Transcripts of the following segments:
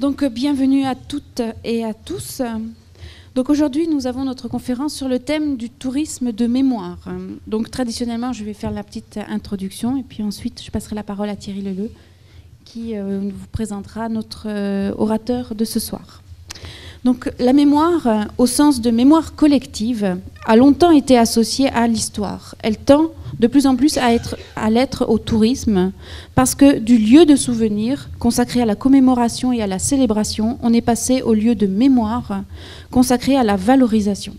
Donc bienvenue à toutes et à tous. Donc aujourd'hui nous avons notre conférence sur le thème du tourisme de mémoire. Donc traditionnellement je vais faire la petite introduction et puis ensuite je passerai la parole à Thierry Leleu qui vous présentera notre orateur de ce soir. Donc la mémoire, au sens de mémoire collective, a longtemps été associée à l'histoire. Elle tend de plus en plus à l'être au tourisme, parce que du lieu de souvenir, consacré à la commémoration et à la célébration, on est passé au lieu de mémoire, consacré à la valorisation.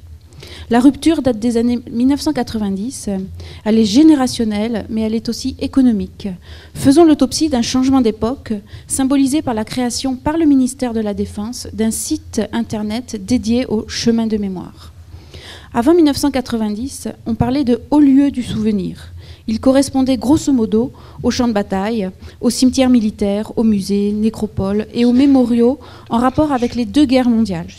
La rupture date des années 1990, elle est générationnelle, mais elle est aussi économique. Faisons l'autopsie d'un changement d'époque, symbolisé par la création par le ministère de la Défense d'un site internet dédié au chemin de mémoire. Avant 1990, on parlait de haut lieu du souvenir. Il correspondait grosso modo aux champs de bataille, aux cimetières militaires, aux musées, nécropoles et aux mémoriaux en rapport avec les deux guerres mondiales.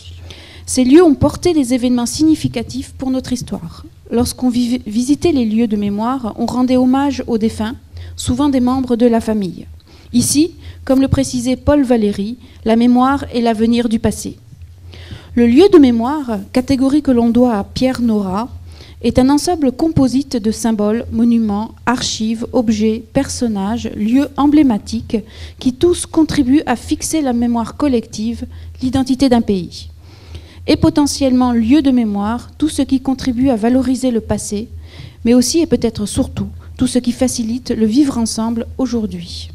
Ces lieux ont porté des événements significatifs pour notre histoire. Lorsqu'on visitait les lieux de mémoire, on rendait hommage aux défunts, souvent des membres de la famille. Ici, comme le précisait Paul Valéry, la mémoire est l'avenir du passé. Le lieu de mémoire, catégorie que l'on doit à Pierre Nora, est un ensemble composite de symboles, monuments, archives, objets, personnages, lieux emblématiques qui tous contribuent à fixer la mémoire collective, l'identité d'un pays. Et potentiellement lieu de mémoire, tout ce qui contribue à valoriser le passé, mais aussi et peut-être surtout tout ce qui facilite le vivre ensemble aujourd'hui.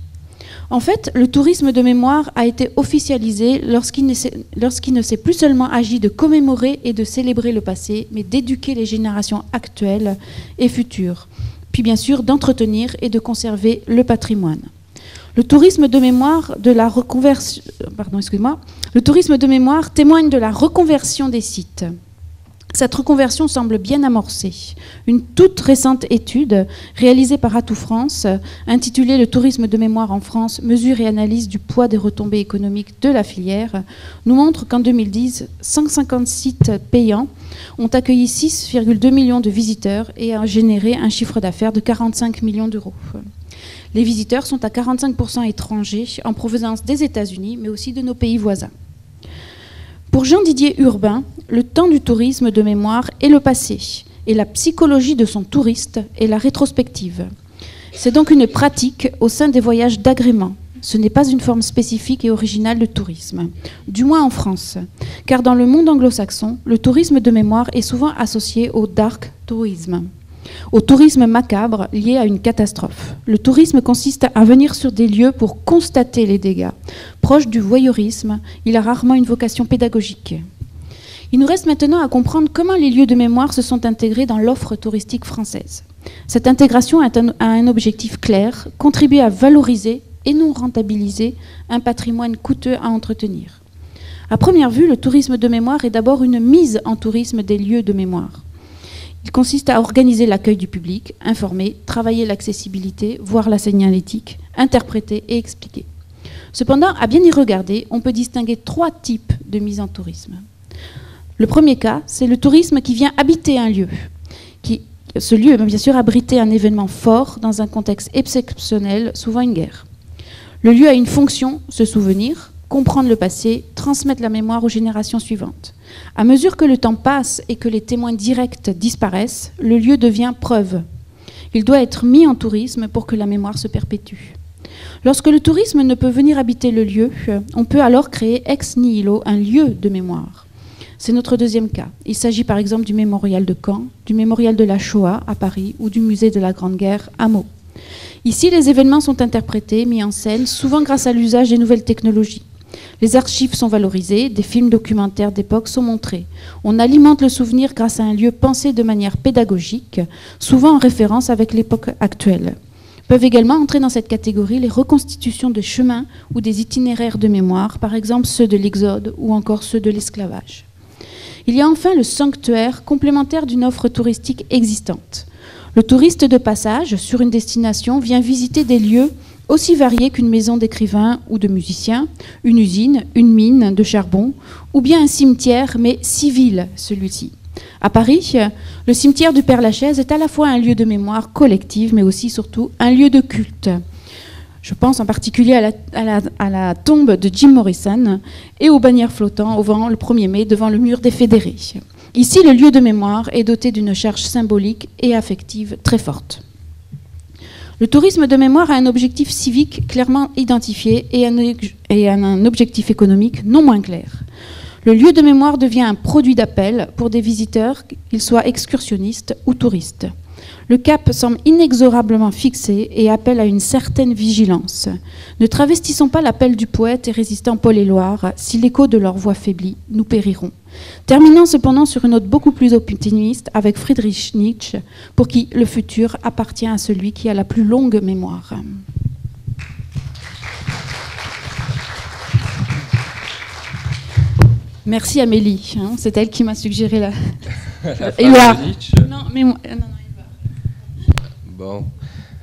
En fait, le tourisme de mémoire a été officialisé lorsqu'il ne s'est plus seulement agi de commémorer et de célébrer le passé, mais d'éduquer les générations actuelles et futures, puis bien sûr d'entretenir et de conserver le patrimoine. Le tourisme de mémoire témoigne de la reconversion des sites. Cette reconversion semble bien amorcée. Une toute récente étude réalisée par Atout France, intitulée « Le tourisme de mémoire en France, mesure et analyse du poids des retombées économiques de la filière », nous montre qu'en 2010, 150 sites payants ont accueilli 6,2 millions de visiteurs et ont généré un chiffre d'affaires de 45 millions d'euros. Les visiteurs sont à 45% étrangers en provenance des États-Unis, mais aussi de nos pays voisins. Pour Jean-Didier Urbain, le temps du tourisme de mémoire est le passé, et la psychologie de son touriste est la rétrospective. C'est donc une pratique au sein des voyages d'agrément. Ce n'est pas une forme spécifique et originale de tourisme, du moins en France, car dans le monde anglo-saxon, le tourisme de mémoire est souvent associé au dark tourisme, au tourisme macabre lié à une catastrophe. Le tourisme consiste à venir sur des lieux pour constater les dégâts. Proche du voyeurisme, il a rarement une vocation pédagogique. Il nous reste maintenant à comprendre comment les lieux de mémoire se sont intégrés dans l'offre touristique française. Cette intégration a un objectif clair, contribuer à valoriser et non rentabiliser un patrimoine coûteux à entretenir. À première vue, le tourisme de mémoire est d'abord une mise en tourisme des lieux de mémoire. Il consiste à organiser l'accueil du public, informer, travailler l'accessibilité, voir la signalétique, interpréter et expliquer. Cependant, à bien y regarder, on peut distinguer trois types de mise en tourisme. Le premier cas, c'est le tourisme qui vient habiter un lieu. Ce lieu va bien sûr abriter un événement fort dans un contexte exceptionnel, souvent une guerre. Le lieu a une fonction, se souvenir, comprendre le passé, transmettre la mémoire aux générations suivantes. À mesure que le temps passe et que les témoins directs disparaissent, le lieu devient preuve. Il doit être mis en tourisme pour que la mémoire se perpétue. Lorsque le tourisme ne peut venir habiter le lieu, on peut alors créer ex nihilo un lieu de mémoire. C'est notre deuxième cas. Il s'agit par exemple du mémorial de Caen, du mémorial de la Shoah à Paris ou du musée de la Grande Guerre à Meaux. Ici, les événements sont interprétés, mis en scène, souvent grâce à l'usage des nouvelles technologies. Les archives sont valorisées, des films documentaires d'époque sont montrés. On alimente le souvenir grâce à un lieu pensé de manière pédagogique, souvent en référence avec l'époque actuelle. Peuvent également entrer dans cette catégorie les reconstitutions de chemins ou des itinéraires de mémoire, par exemple ceux de l'Exode ou encore ceux de l'esclavage. Il y a enfin le sanctuaire, complémentaire d'une offre touristique existante. Le touriste de passage sur une destination vient visiter des lieux aussi variés qu'une maison d'écrivain ou de musicien, une usine, une mine de charbon, ou bien un cimetière, mais civil celui-ci. À Paris, le cimetière du Père-Lachaise est à la fois un lieu de mémoire collective, mais aussi surtout un lieu de culte. Je pense en particulier à la tombe de Jim Morrison et aux bannières flottant au vent le 1er mai devant le mur des Fédérés. Ici, le lieu de mémoire est doté d'une charge symbolique et affective très forte. Le tourisme de mémoire a un objectif civique clairement identifié et un objectif économique non moins clair. Le lieu de mémoire devient un produit d'appel pour des visiteurs, qu'ils soient excursionnistes ou touristes. Le cap semble inexorablement fixé et appelle à une certaine vigilance. Ne travestissons pas l'appel du poète et résistant Paul Éluard, si l'écho de leur voix faiblit, nous périrons. Terminant cependant sur une note beaucoup plus optimiste avec Friedrich Nietzsche, pour qui le futur appartient à celui qui a la plus longue mémoire. Merci Amélie, hein, c'est elle qui m'a suggéré la... Éluard. Non, mais moi... non. Bon,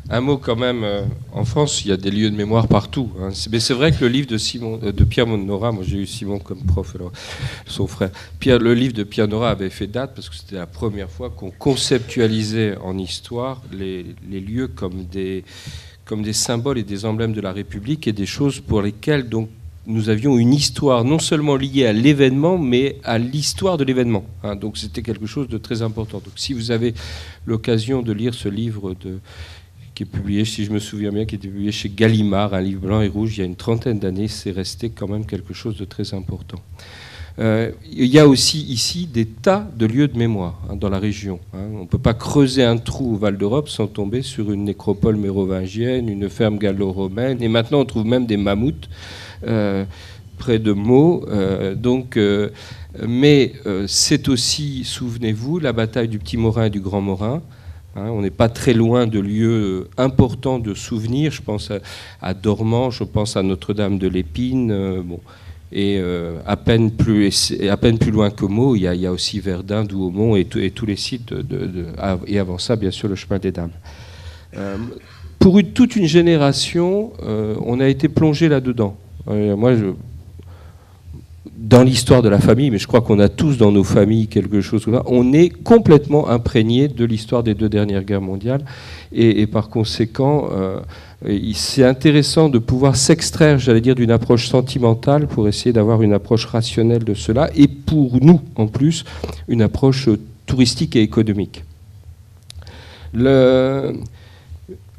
un mot quand même. En France, il y a des lieux de mémoire partout. Hein. Mais c'est vrai que le livre de Pierre Nora, moi j'ai eu Simon comme prof, alors, son frère. Le livre de Pierre Nora avait fait date parce que c'était la première fois qu'on conceptualisait en histoire les lieux comme des symboles et des emblèmes de la République et des choses pour lesquelles donc nous avions une histoire non seulement liée à l'événement, mais à l'histoire de l'événement. Hein. Donc c'était quelque chose de très important. Donc si vous avez l'occasion de lire ce livre qui est publié, si je me souviens bien, qui était publié chez Gallimard, un livre blanc et rouge, il y a une trentaine d'années, c'est resté quand même quelque chose de très important. Il y a aussi ici des tas de lieux de mémoire hein, dans la région. Hein. On ne peut pas creuser un trou au Val d'Europe sans tomber sur une nécropole mérovingienne, une ferme gallo-romaine, et maintenant on trouve même des mammouths près de Meaux. Mais c'est aussi, souvenez-vous, la bataille du Petit Morin et du Grand Morin. Hein, on n'est pas très loin de lieux importants de souvenirs. Je pense à Dormans, je pense à Notre-Dame de l'Épine. Bon. Et à peine plus loin que Meaux, il y a aussi Verdun, Douaumont et tous les sites. Et avant ça, bien sûr, le chemin des Dames. Pour toute une génération, on a été plongé là-dedans. Moi, dans l'histoire de la famille, mais je crois qu'on a tous dans nos familles quelque chose comme ça, on est complètement imprégné de l'histoire des 2 dernières guerres mondiales. Et par conséquent, c'est intéressant de pouvoir s'extraire, j'allais dire, d'une approche sentimentale pour essayer d'avoir une approche rationnelle de cela. Et pour nous, en plus, une approche touristique et économique.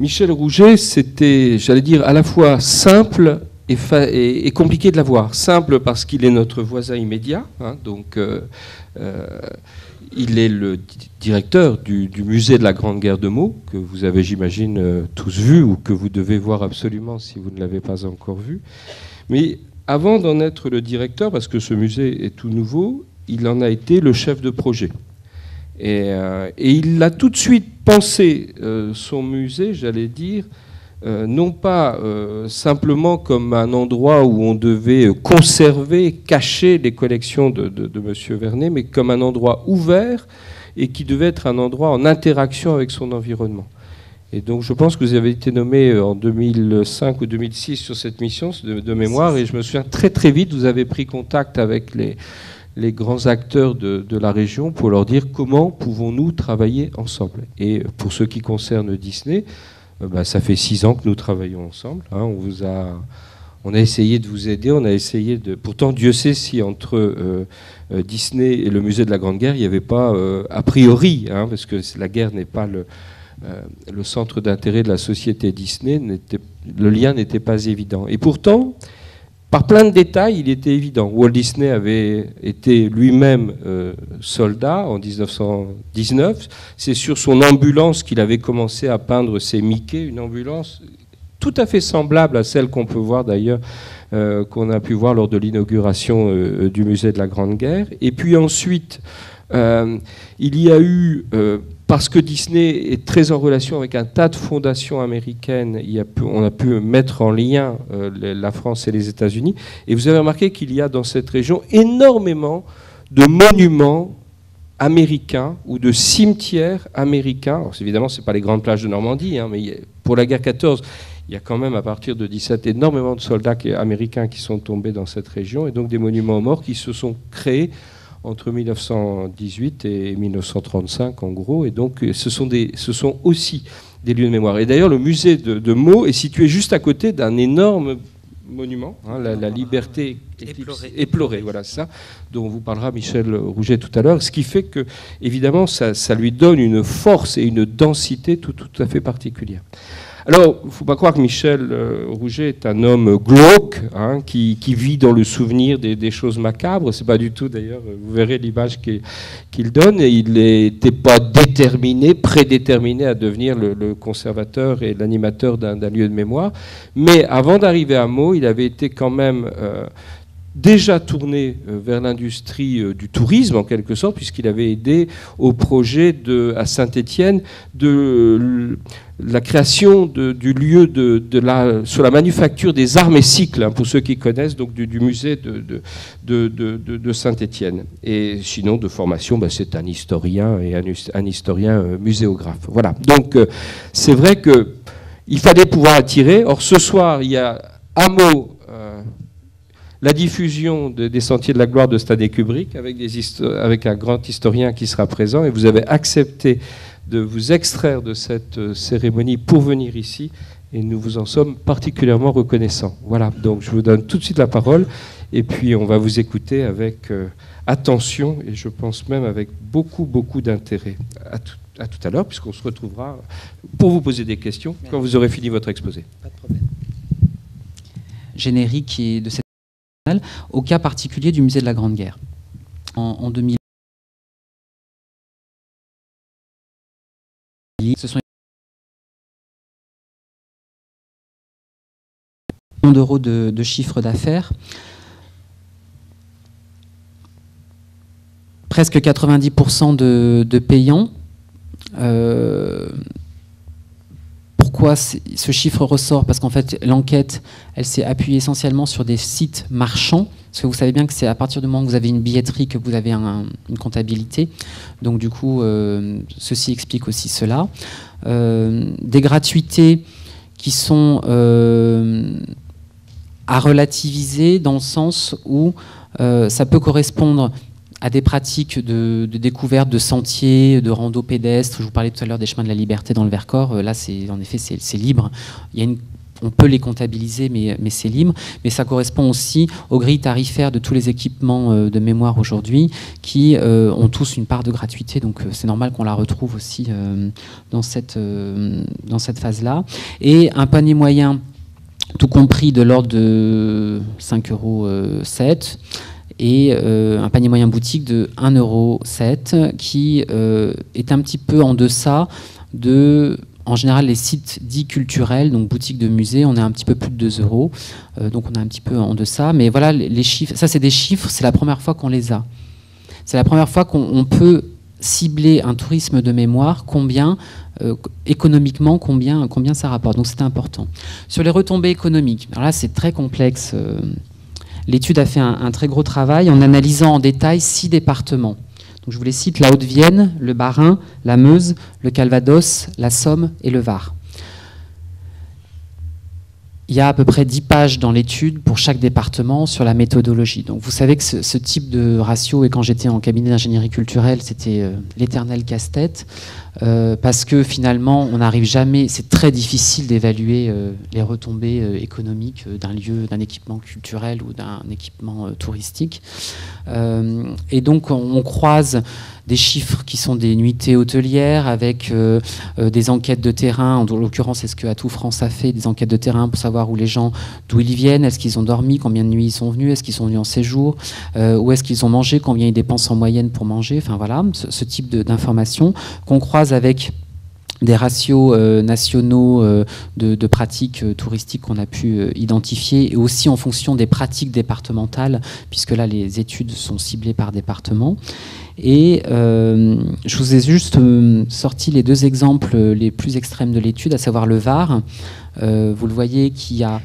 Michel Rouget, c'était, j'allais dire, à la fois simple et compliqué de l'avoir. Simple parce qu'il est notre voisin immédiat, hein, donc il est le directeur du musée de la Grande Guerre de Meaux, que vous avez, j'imagine, tous vu, ou que vous devez voir absolument si vous ne l'avez pas encore vu. Mais avant d'en être le directeur, parce que ce musée est tout nouveau, il en a été le chef de projet. Et il a tout de suite pensé son musée, j'allais dire, non pas simplement comme un endroit où on devait conserver, cacher les collections de M. Vernet, mais comme un endroit ouvert et qui devait être un endroit en interaction avec son environnement. Et donc je pense que vous avez été nommé en 2005 ou 2006 sur cette mission de mémoire, et je me souviens très très vite, vous avez pris contact avec les grands acteurs de la région pour leur dire comment pouvons-nous travailler ensemble. Et pour ce qui concerne Disney, ça fait 6 ans que nous travaillons ensemble. Hein, on a essayé de vous aider, on a essayé de... Pourtant, Dieu sait si entre Disney et le musée de la Grande Guerre, il n'y avait pas, a priori, hein, parce que la guerre n'est pas le centre d'intérêt de la société Disney, le lien n'était pas évident. Et pourtant, par plein de détails, il était évident. Walt Disney avait été lui-même soldat en 1919. C'est sur son ambulance qu'il avait commencé à peindre ses Mickey, une ambulance tout à fait semblable à celle qu'on peut voir d'ailleurs, qu'on a pu voir lors de l'inauguration du musée de la Grande Guerre. Et puis ensuite, il y a eu... parce que Disney est très en relation avec un tas de fondations américaines, on a pu mettre en lien la France et les États-Unis. Et vous avez remarqué qu'il y a dans cette région énormément de monuments américains ou de cimetières américains. Alors, évidemment, ce n'est pas les grandes plages de Normandie, hein, mais pour la guerre 14, il y a quand même, à partir de 17, énormément de soldats américains qui sont tombés dans cette région, et donc des monuments aux morts qui se sont créés entre 1918 et 1935 en gros, et donc ce sont aussi des lieux de mémoire. Et d'ailleurs, le musée de Meaux est situé juste à côté d'un énorme monument, hein, la liberté éplorée, voilà, c'est ça, dont vous parlera Michel Rouget tout à l'heure, ce qui fait que, évidemment, ça lui donne une force et une densité tout à fait particulière. Alors, il ne faut pas croire que Michel Rouget est un homme glauque, hein, qui vit dans le souvenir des choses macabres. C'est pas du tout, d'ailleurs, vous verrez l'image qu'il donne. Et il n'était pas prédéterminé à devenir le conservateur et l'animateur d'un lieu de mémoire. Mais avant d'arriver à Meaux, il avait été quand même déjà tourné vers l'industrie du tourisme, en quelque sorte, puisqu'il avait aidé au projet à Saint-Étienne de la création du lieu sur la manufacture des armes et cycles, hein, pour ceux qui connaissent, donc du musée de Saint-Étienne. Et sinon, de formation, c'est un historien et un historien muséographe. Voilà. Donc, c'est vrai qu'il fallait pouvoir attirer. Or, ce soir, il y a à Meaux la diffusion des Sentiers de la Gloire de Stanley Kubrick avec un grand historien qui sera présent, et vous avez accepté de vous extraire de cette cérémonie pour venir ici, et nous vous en sommes particulièrement reconnaissants. Voilà, donc je vous donne tout de suite la parole, et puis on va vous écouter avec attention, et je pense même avec beaucoup d'intérêt. À tout à l'heure, puisqu'on se retrouvera pour vous poser des questions quand vous aurez fini votre exposé. Pas de problème. Générique et de cette au cas particulier du musée de la Grande Guerre. En 2000, ce sont millions d'euros de chiffre d'affaires, presque 90% de payants. Pourquoi ce chiffre ressort? Parce qu'en fait, l'enquête, elle s'est appuyée essentiellement sur des sites marchands. Parce que vous savez bien que c'est à partir du moment où vous avez une billetterie que vous avez une comptabilité. Donc du coup, ceci explique aussi cela. Des gratuités qui sont à relativiser dans le sens où ça peut correspondre à des pratiques de découverte de sentiers, de rando pédestres. Je vous parlais tout à l'heure des chemins de la liberté dans le Vercors. Là, en effet, c'est libre. On peut les comptabiliser, mais c'est libre. Mais ça correspond aussi aux grilles tarifaires de tous les équipements de mémoire aujourd'hui, qui ont tous une part de gratuité. Donc c'est normal qu'on la retrouve aussi dans cette phase-là. Et un panier moyen, tout compris, de l'ordre de 5,07 €. Et un panier moyen boutique de 1,07 € qui est un petit peu en deçà en général, les sites dits culturels, donc boutiques de musées, on est un petit peu plus de 2 €. Donc on est un petit peu en deçà. Mais voilà, les chiffres, ça c'est des chiffres, c'est la première fois qu'on les a. C'est la première fois qu'on peut cibler un tourisme de mémoire, économiquement, combien ça rapporte. Donc c'était important. Sur les retombées économiques, alors là c'est très complexe. L'étude a fait un très gros travail en analysant en détail 6 départements. Donc je vous les cite: la Haute-Vienne, le Bas-Rhin, la Meuse, le Calvados, la Somme et le Var. Il y a à peu près 10 pages dans l'étude pour chaque département sur la méthodologie. Donc vous savez que ce type de ratio, et quand j'étais en cabinet d'ingénierie culturelle, c'était l'éternel casse-tête, parce que finalement, on n'arrive jamais, c'est très difficile d'évaluer les retombées économiques d'un lieu, d'un équipement culturel ou d'un équipement touristique. Et donc on croise des chiffres qui sont des nuitées hôtelières avec des enquêtes de terrain. En l'occurrence, c'est ce que Atout France a fait, des enquêtes de terrain pour savoir où les gens, d'où ils viennent, est-ce qu'ils ont dormi, combien de nuits ils sont venus, est-ce qu'ils sont venus en séjour, où est-ce qu'ils ont mangé, combien ils dépensent en moyenne pour manger. Enfin voilà, ce type d'informations qu'on croise avec des ratios nationaux de pratiques touristiques qu'on a pu identifier, et aussi en fonction des pratiques départementales, puisque là les études sont ciblées par département. Et je vous ai juste sorti les 2 exemples les plus extrêmes de l'étude, à savoir le Var. Vous le voyez, qui a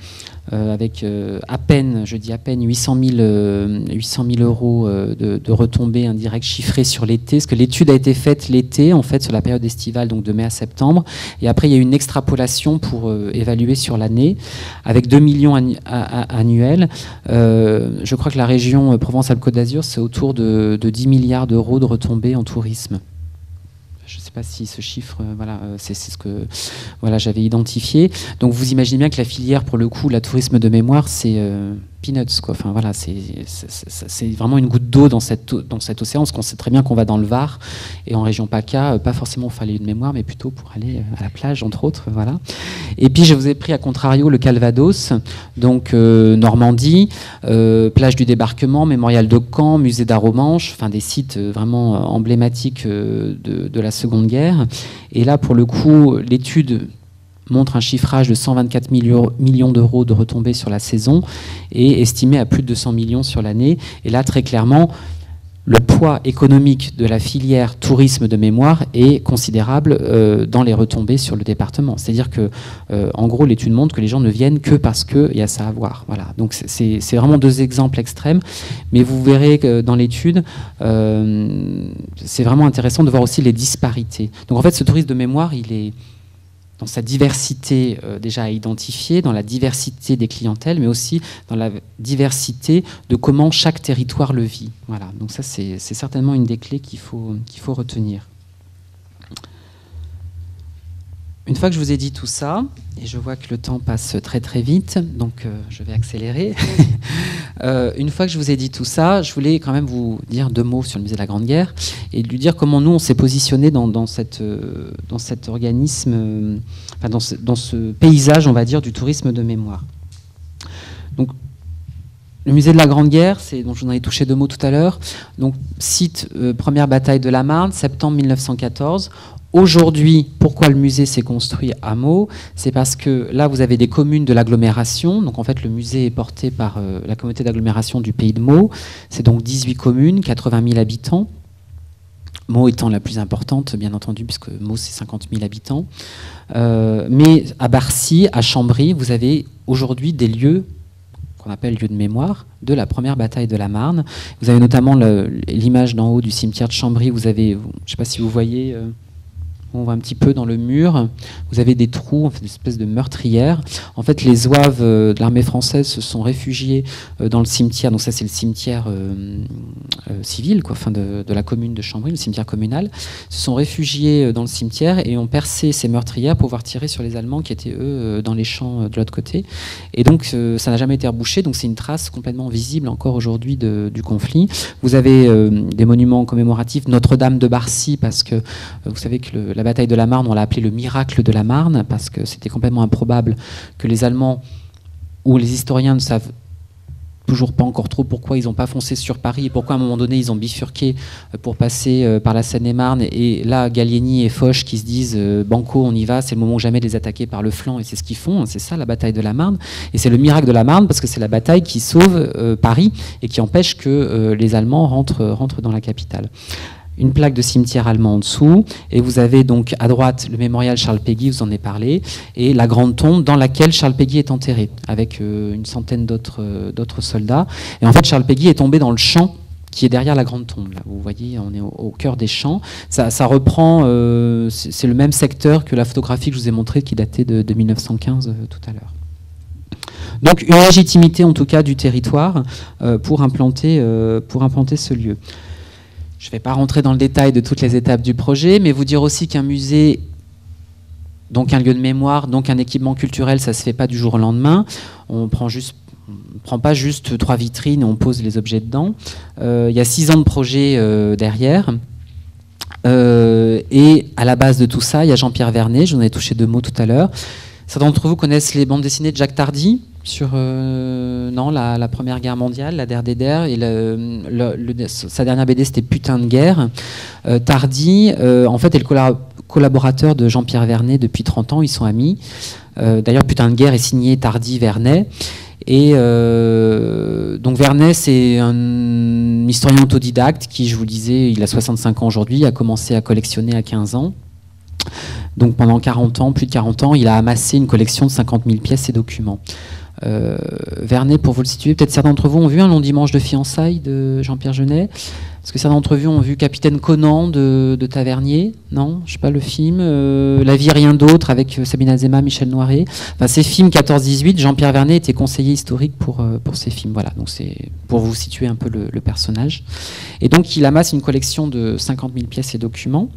avec à peine, je dis à peine, 800 000 euros de retombées indirectes chiffrées sur l'été, parce que l'étude a été faite l'été, en fait, sur la période estivale, donc de mai à septembre, et après il y a eu une extrapolation pour évaluer sur l'année, avec 2 millions annuels. Je crois que la région Provence-Alpes-Côte d'Azur, c'est autour de 10 milliards d'euros de retombées en tourisme. Je ne sais pas si ce chiffre, c'est ce que j'avais identifié. Donc vous imaginez bien que la filière, pour le coup, la tourisme de mémoire, c'est peanuts, quoi. Enfin voilà, c'est vraiment une goutte d'eau dans cet océan, parce qu'on sait très bien qu'on va dans le Var et en région PACA, pas forcément pour faire les lieux de mémoire, mais plutôt pour aller à la plage, entre autres. Voilà. Et puis je vous ai pris à contrario le Calvados, donc Normandie, plage du débarquement, mémorial de Caen, musée d'Arromanches, enfin des sites vraiment emblématiques de la Seconde Guerre. Et là, pour le coup, l'étude montre un chiffrage de 124 millions d'euros de retombées sur la saison et estimé à plus de 200 millions sur l'année. Et là, très clairement, le poids économique de la filière tourisme de mémoire est considérable dans les retombées sur le département. C'est-à-dire que, en gros, l'étude montre que les gens ne viennent que parce qu'il y a ça à voir. Voilà. Donc c'est vraiment deux exemples extrêmes, mais vous verrez que dans l'étude, c'est vraiment intéressant de voir aussi les disparités. Donc en fait, ce tourisme de mémoire, il est dans sa diversité déjà à identifier, dans la diversité des clientèles, mais aussi dans la diversité de comment chaque territoire le vit. Voilà. Donc ça, c'est certainement une des clés qu'il faut retenir. Une fois que je vous ai dit tout ça, et je vois que le temps passe très très vite, donc je vais accélérer. Une fois que je vous ai dit tout ça, je voulais quand même vous dire deux mots sur le musée de la Grande Guerre et lui dire comment nous on s'est positionné dans cet organisme, enfin dans ce paysage, on va dire, du tourisme de mémoire. Donc, le musée de la Grande Guerre, dont je vous en ai touché deux mots tout à l'heure, donc site première bataille de la Marne, septembre 1914. Aujourd'hui, pourquoi le musée s'est construit à Meaux? C'est parce que là, vous avez des communes de l'agglomération. Donc en fait, le musée est porté par la communauté d'agglomération du Pays de Meaux. C'est donc 18 communes, 80 000 habitants. Meaux étant la plus importante, bien entendu, puisque Meaux, c'est 50 000 habitants. Mais à Barcy, à Chambry, vous avez aujourd'hui des lieux qu'on appelle lieux de mémoire, de la première bataille de la Marne. Vous avez notamment l'image d'en haut du cimetière de Chambry. Vous avez, je ne sais pas si vous voyez... on voit un petit peu dans le mur, vous avez des trous, en fait, une espèce de meurtrière. En fait, les zouaves de l'armée française se sont réfugiés dans le cimetière. Donc ça, c'est le cimetière civil, quoi, enfin de la commune de Chambry, le cimetière communal. Se sont réfugiés dans le cimetière et ont percé ces meurtrières pour pouvoir tirer sur les Allemands qui étaient, eux, dans les champs de l'autre côté. Et donc, ça n'a jamais été rebouché. Donc c'est une trace complètement visible encore aujourd'hui du conflit. Vous avez des monuments commémoratifs, Notre-Dame de Barcy, parce que vous savez que la bataille de la Marne, on l'a appelé le miracle de la Marne, parce que c'était complètement improbable que les Allemands, ou les historiens ne savent toujours pas encore trop pourquoi ils n'ont pas foncé sur Paris et pourquoi à un moment donné ils ont bifurqué pour passer par la Seine-et-Marne. Et là, Gallieni et Foch qui se disent banco, on y va, c'est le moment ou jamais de les attaquer par le flanc, et c'est ce qu'ils font, c'est ça la bataille de la Marne. Et c'est le miracle de la Marne parce que c'est la bataille qui sauve Paris et qui empêche que les Allemands rentrent dans la capitale. Une plaque de cimetière allemand en dessous, et vous avez donc à droite le mémorial Charles Péguy, vous en avez parlé, et la grande tombe dans laquelle Charles Péguy est enterré, avec une centaine d'autres soldats. Et en fait, Charles Péguy est tombé dans le champ qui est derrière la grande tombe. Là, vous voyez, on est au cœur des champs. Ça reprend, c'est le même secteur que la photographie que je vous ai montrée, qui datait de 1915 tout à l'heure. Donc une légitimité en tout cas du territoire pour implanter ce lieu. Je ne vais pas rentrer dans le détail de toutes les étapes du projet, mais vous dire aussi qu'un musée, donc un lieu de mémoire, donc un équipement culturel, ça ne se fait pas du jour au lendemain. On ne prend pas juste 3 vitrines et on pose les objets dedans. Il y a 6 ans de projet derrière. Et à la base de tout ça, il y a Jean-Pierre Vernet, je vous en ai touché 2 mots tout à l'heure. Certains d'entre vous connaissent les bandes dessinées de Jacques Tardy sur la Première Guerre mondiale, la Der des Der, et sa dernière BD c'était Putain de guerre. Tardy, en fait, est le collaborateur de Jean-Pierre Vernet depuis 30 ans, ils sont amis. D'ailleurs, Putain de guerre est signé Tardy-Vernet. Et donc Vernet, c'est un historien autodidacte qui, je vous le disais, il a 65 ans aujourd'hui, a commencé à collectionner à 15 ans. Donc pendant 40 ans, plus de 40 ans, il a amassé une collection de 50 000 pièces et documents. Vernet, pour vous le situer, peut-être certains d'entre vous ont vu Un long dimanche de fiançailles de Jean-Pierre Jeunet. Est-ce que certains d'entre vous ont vu Capitaine Conan de Tavernier? Non, je sais pas, le film. La vie, rien d'autre avec Sabine Azema, Michel Noiret. Enfin, ces films 14-18, Jean-Pierre Vernet était conseiller historique pour ces films. Voilà, donc c'est pour vous situer un peu le personnage. Et donc il amasse une collection de 50 000 pièces et documents.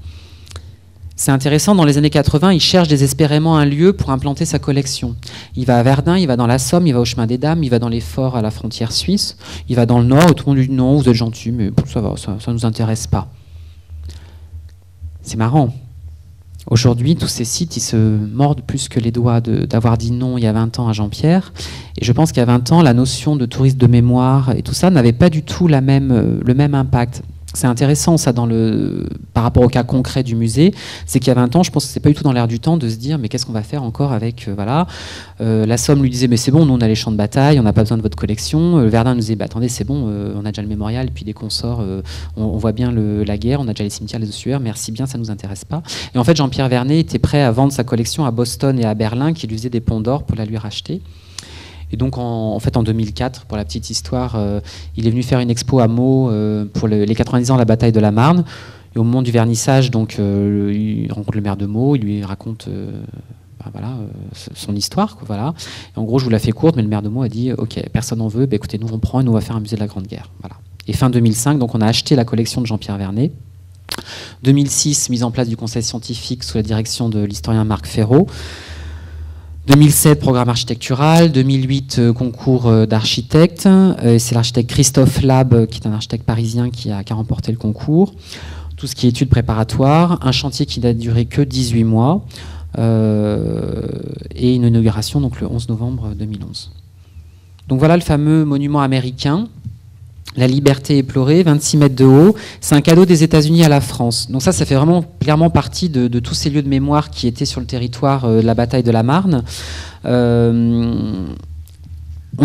c'est intéressant, dans les années 80, il cherche désespérément un lieu pour implanter sa collection. Il va à Verdun, il va dans la Somme, il va au Chemin des Dames, il va dans les forts à la frontière suisse, il va dans le Nord, et tout le monde lui dit non, vous êtes gentil, mais ça va, ça ne nous intéresse pas. C'est marrant. Aujourd'hui, tous ces sites, ils se mordent plus que les doigts d'avoir dit non il y a 20 ans à Jean-Pierre. Et je pense qu'il y a 20 ans, la notion de tourisme de mémoire et tout ça n'avait pas du tout le même impact. C'est intéressant ça par rapport au cas concret du musée, c'est qu'il y a 20 ans, je pense que c'est pas du tout dans l'air du temps de se dire mais qu'est-ce qu'on va faire encore avec voilà. La Somme lui disait mais c'est bon, nous on a les champs de bataille, on n'a pas besoin de votre collection. Verdun nous disait bah, attendez c'est bon, on a déjà le mémorial, puis des consorts, on voit bien la guerre, on a déjà les cimetières, les ossuaires, merci bien, ça nous intéresse pas. Et en fait Jean-Pierre Vernet était prêt à vendre sa collection à Boston et à Berlin qui lui faisaient des ponts d'or pour la lui racheter. Et donc en 2004, pour la petite histoire, il est venu faire une expo à Meaux pour les 90 ans de la bataille de la Marne. Et au moment du vernissage, donc, il rencontre le maire de Meaux, il lui raconte son histoire. Quoi, voilà. Et en gros, je vous la fais courte, mais le maire de Meaux a dit « Ok, personne n'en veut, bah, écoutez, nous on prend et nous on va faire un musée de la Grande Guerre. » Voilà. Et fin 2005, donc, on a acheté la collection de Jean-Pierre Vernet. 2006, mise en place du conseil scientifique sous la direction de l'historien Marc Ferraud. 2007, programme architectural. 2008, concours d'architectes. C'est l'architecte Christophe Lab, qui est un architecte parisien, qui a remporté le concours. Tout ce qui est études préparatoires. Un chantier qui n'a duré que 18 mois. Et une inauguration donc, le 11 novembre 2011. Donc voilà le fameux monument américain. La liberté éplorée, 26 mètres de haut. C'est un cadeau des États-Unis à la France. Donc ça fait vraiment clairement partie de tous ces lieux de mémoire qui étaient sur le territoire de la bataille de la Marne. On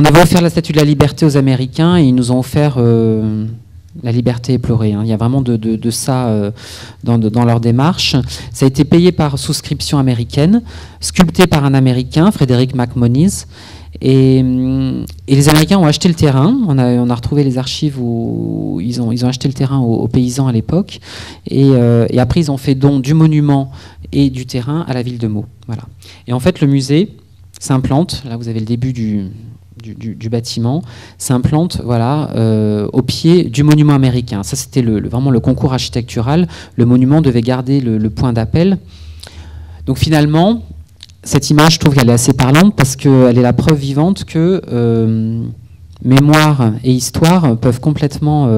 avait offert la Statue de la Liberté aux Américains et ils nous ont offert la liberté éplorée. Hein. Il y a vraiment de ça dans leur démarche. Ça a été payé par souscription américaine, sculpté par un Américain, Frédéric McMoniz. Et les Américains ont acheté le terrain. On a retrouvé les archives où ils ont acheté le terrain aux paysans à l'époque. Et après, ils ont fait don du monument et du terrain à la ville de Meaux. Voilà. Et en fait, le musée s'implante. Là, vous avez le début du bâtiment. S'implante, voilà, au pied du monument américain. Ça, c'était vraiment le concours architectural. Le monument devait garder le point d'appel. Donc finalement, cette image, je trouve qu'elle est assez parlante parce qu'elle est la preuve vivante que mémoire et histoire peuvent complètement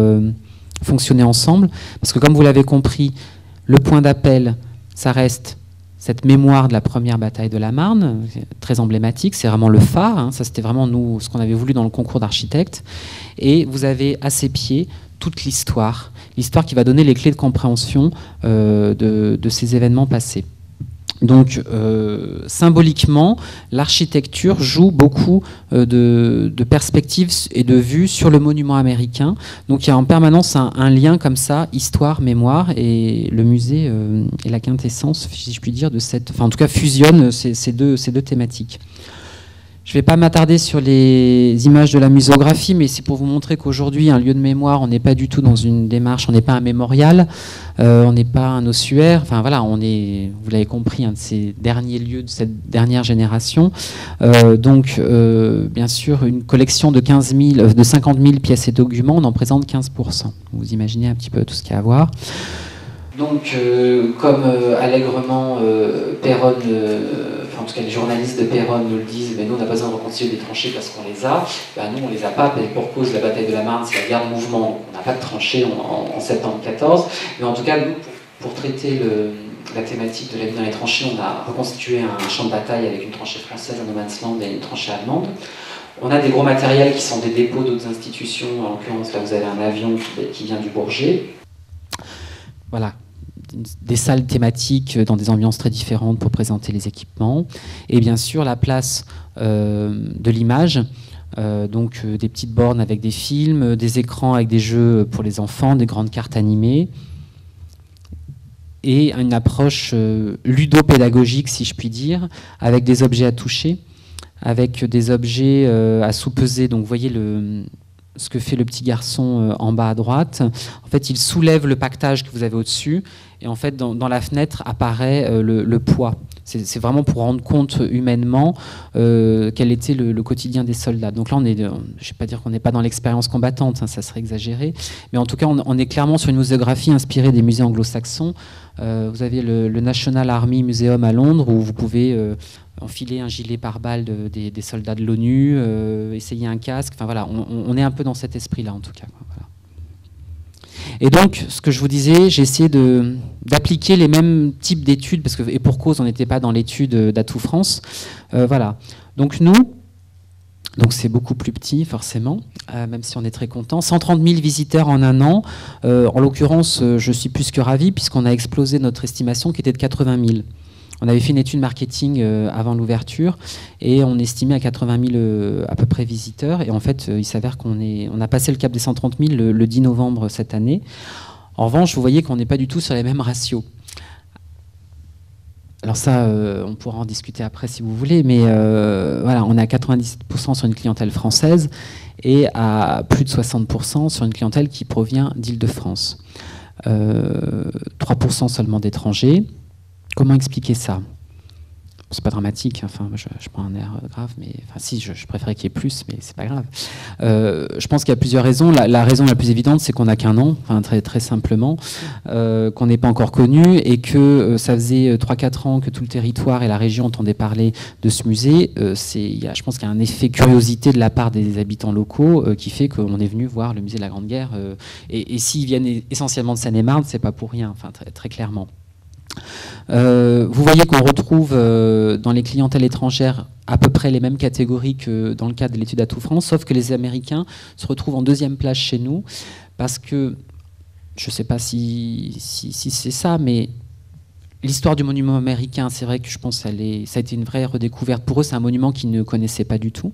fonctionner ensemble. Parce que comme vous l'avez compris, le point d'appel, ça reste cette mémoire de la première bataille de la Marne, très emblématique, c'est vraiment le phare. Hein, ça, c'était vraiment nous, ce qu'on avait voulu dans le concours d'architectes. Et vous avez à ses pieds toute l'histoire qui va donner les clés de compréhension de ces événements passés. Donc, symboliquement, l'architecture joue beaucoup de perspectives et de vues sur le monument américain. Donc, il y a en permanence un lien comme ça, histoire, mémoire, et le musée est la quintessence, si je puis dire, de cette... Enfin, en tout cas, fusionne ces deux thématiques. Je ne vais pas m'attarder sur les images de la muséographie, mais c'est pour vous montrer qu'aujourd'hui, un lieu de mémoire, on n'est pas du tout dans une démarche, on n'est pas un mémorial, on n'est pas un ossuaire, enfin voilà, on est, vous l'avez compris, un de ces derniers lieux de cette dernière génération. Donc, bien sûr, une collection de 50 000 pièces et documents, on en présente 15%. Vous imaginez un petit peu tout ce qu'il y a à voir. Donc, comme allègrement Péronne, en tout cas les journalistes de Péronne nous le disent, mais nous on n'a pas besoin de reconstituer des tranchées parce qu'on les a. Ben, nous on les a pas, pour cause la bataille de la Marne, c'est la guerre de mouvement, donc on n'a pas de tranchées en septembre 14. Mais en tout cas, nous, pour traiter la thématique de la vie dans les tranchées, on a reconstitué un champ de bataille avec une tranchée française à No Man's Land et une tranchée allemande. On a des gros matériels qui sont des dépôts d'autres institutions, en l'occurrence là vous avez un avion qui vient du Bourget. Voilà. Des salles thématiques dans des ambiances très différentes pour présenter les équipements. Et bien sûr, la place de l'image, donc des petites bornes avec des films, des écrans avec des jeux pour les enfants, des grandes cartes animées, et une approche ludopédagogique, si je puis dire, avec des objets à toucher, avec des objets à sous-peser. Donc vous voyez ce que fait le petit garçon en bas à droite. En fait, il soulève le paquetage que vous avez au-dessus, et en fait, dans la fenêtre apparaît le poids. C'est vraiment pour rendre compte humainement quel était le quotidien des soldats. Donc là, je ne vais pas dire qu'on n'est pas dans l'expérience combattante, hein, ça serait exagéré, mais en tout cas, on est clairement sur une muséographie inspirée des musées anglo-saxons. Vous avez le National Army Museum à Londres, où vous pouvez enfiler un gilet pare-balles des soldats de l'ONU, essayer un casque. Enfin voilà, on est un peu dans cet esprit-là en tout cas. Voilà. Et donc, ce que je vous disais, j'ai essayé d'appliquer les mêmes types d'études, et pour cause, on n'était pas dans l'étude d'Atout France. Voilà. Donc c'est beaucoup plus petit, forcément, même si on est très content. 130 000 visiteurs en un an. En l'occurrence, je suis plus que ravi, puisqu'on a explosé notre estimation qui était de 80 000. On avait fait une étude marketing avant l'ouverture, et on estimait à 80 000 à peu près visiteurs. Et en fait, il s'avère on a passé le cap des 130 000 le 10 novembre cette année. En revanche, vous voyez qu'on n'est pas du tout sur les mêmes ratios. Alors ça, on pourra en discuter après si vous voulez, mais voilà, on est à 97% sur une clientèle française et à plus de 60% sur une clientèle qui provient d'Île-de-France. 3% seulement d'étrangers. Comment expliquer ça? C'est pas dramatique, enfin, je prends un air grave, mais enfin, si, je préférais qu'il y ait plus, mais c'est pas grave. Je pense qu'il y a plusieurs raisons. La raison la plus évidente, c'est qu'on n'a qu'un an, enfin, très, très simplement, qu'on n'est pas encore connu, et que ça faisait 3-4 ans que tout le territoire et la région entendaient parler de ce musée. Je pense qu'il y a un effet curiosité de la part des habitants locaux qui fait qu'on est venu voir le musée de la Grande Guerre. Et s'ils viennent essentiellement de Seine-et-Marne, c'est pas pour rien, enfin, très, très clairement. Vous voyez qu'on retrouve dans les clientèles étrangères à peu près les mêmes catégories que dans le cadre de l'étude Atout France, sauf que les Américains se retrouvent en deuxième place chez nous, parce que, je ne sais pas si c'est ça, mais l'histoire du monument américain, c'est vrai que je pense que ça a été une vraie redécouverte pour eux. C'est un monument qu'ils ne connaissaient pas du tout.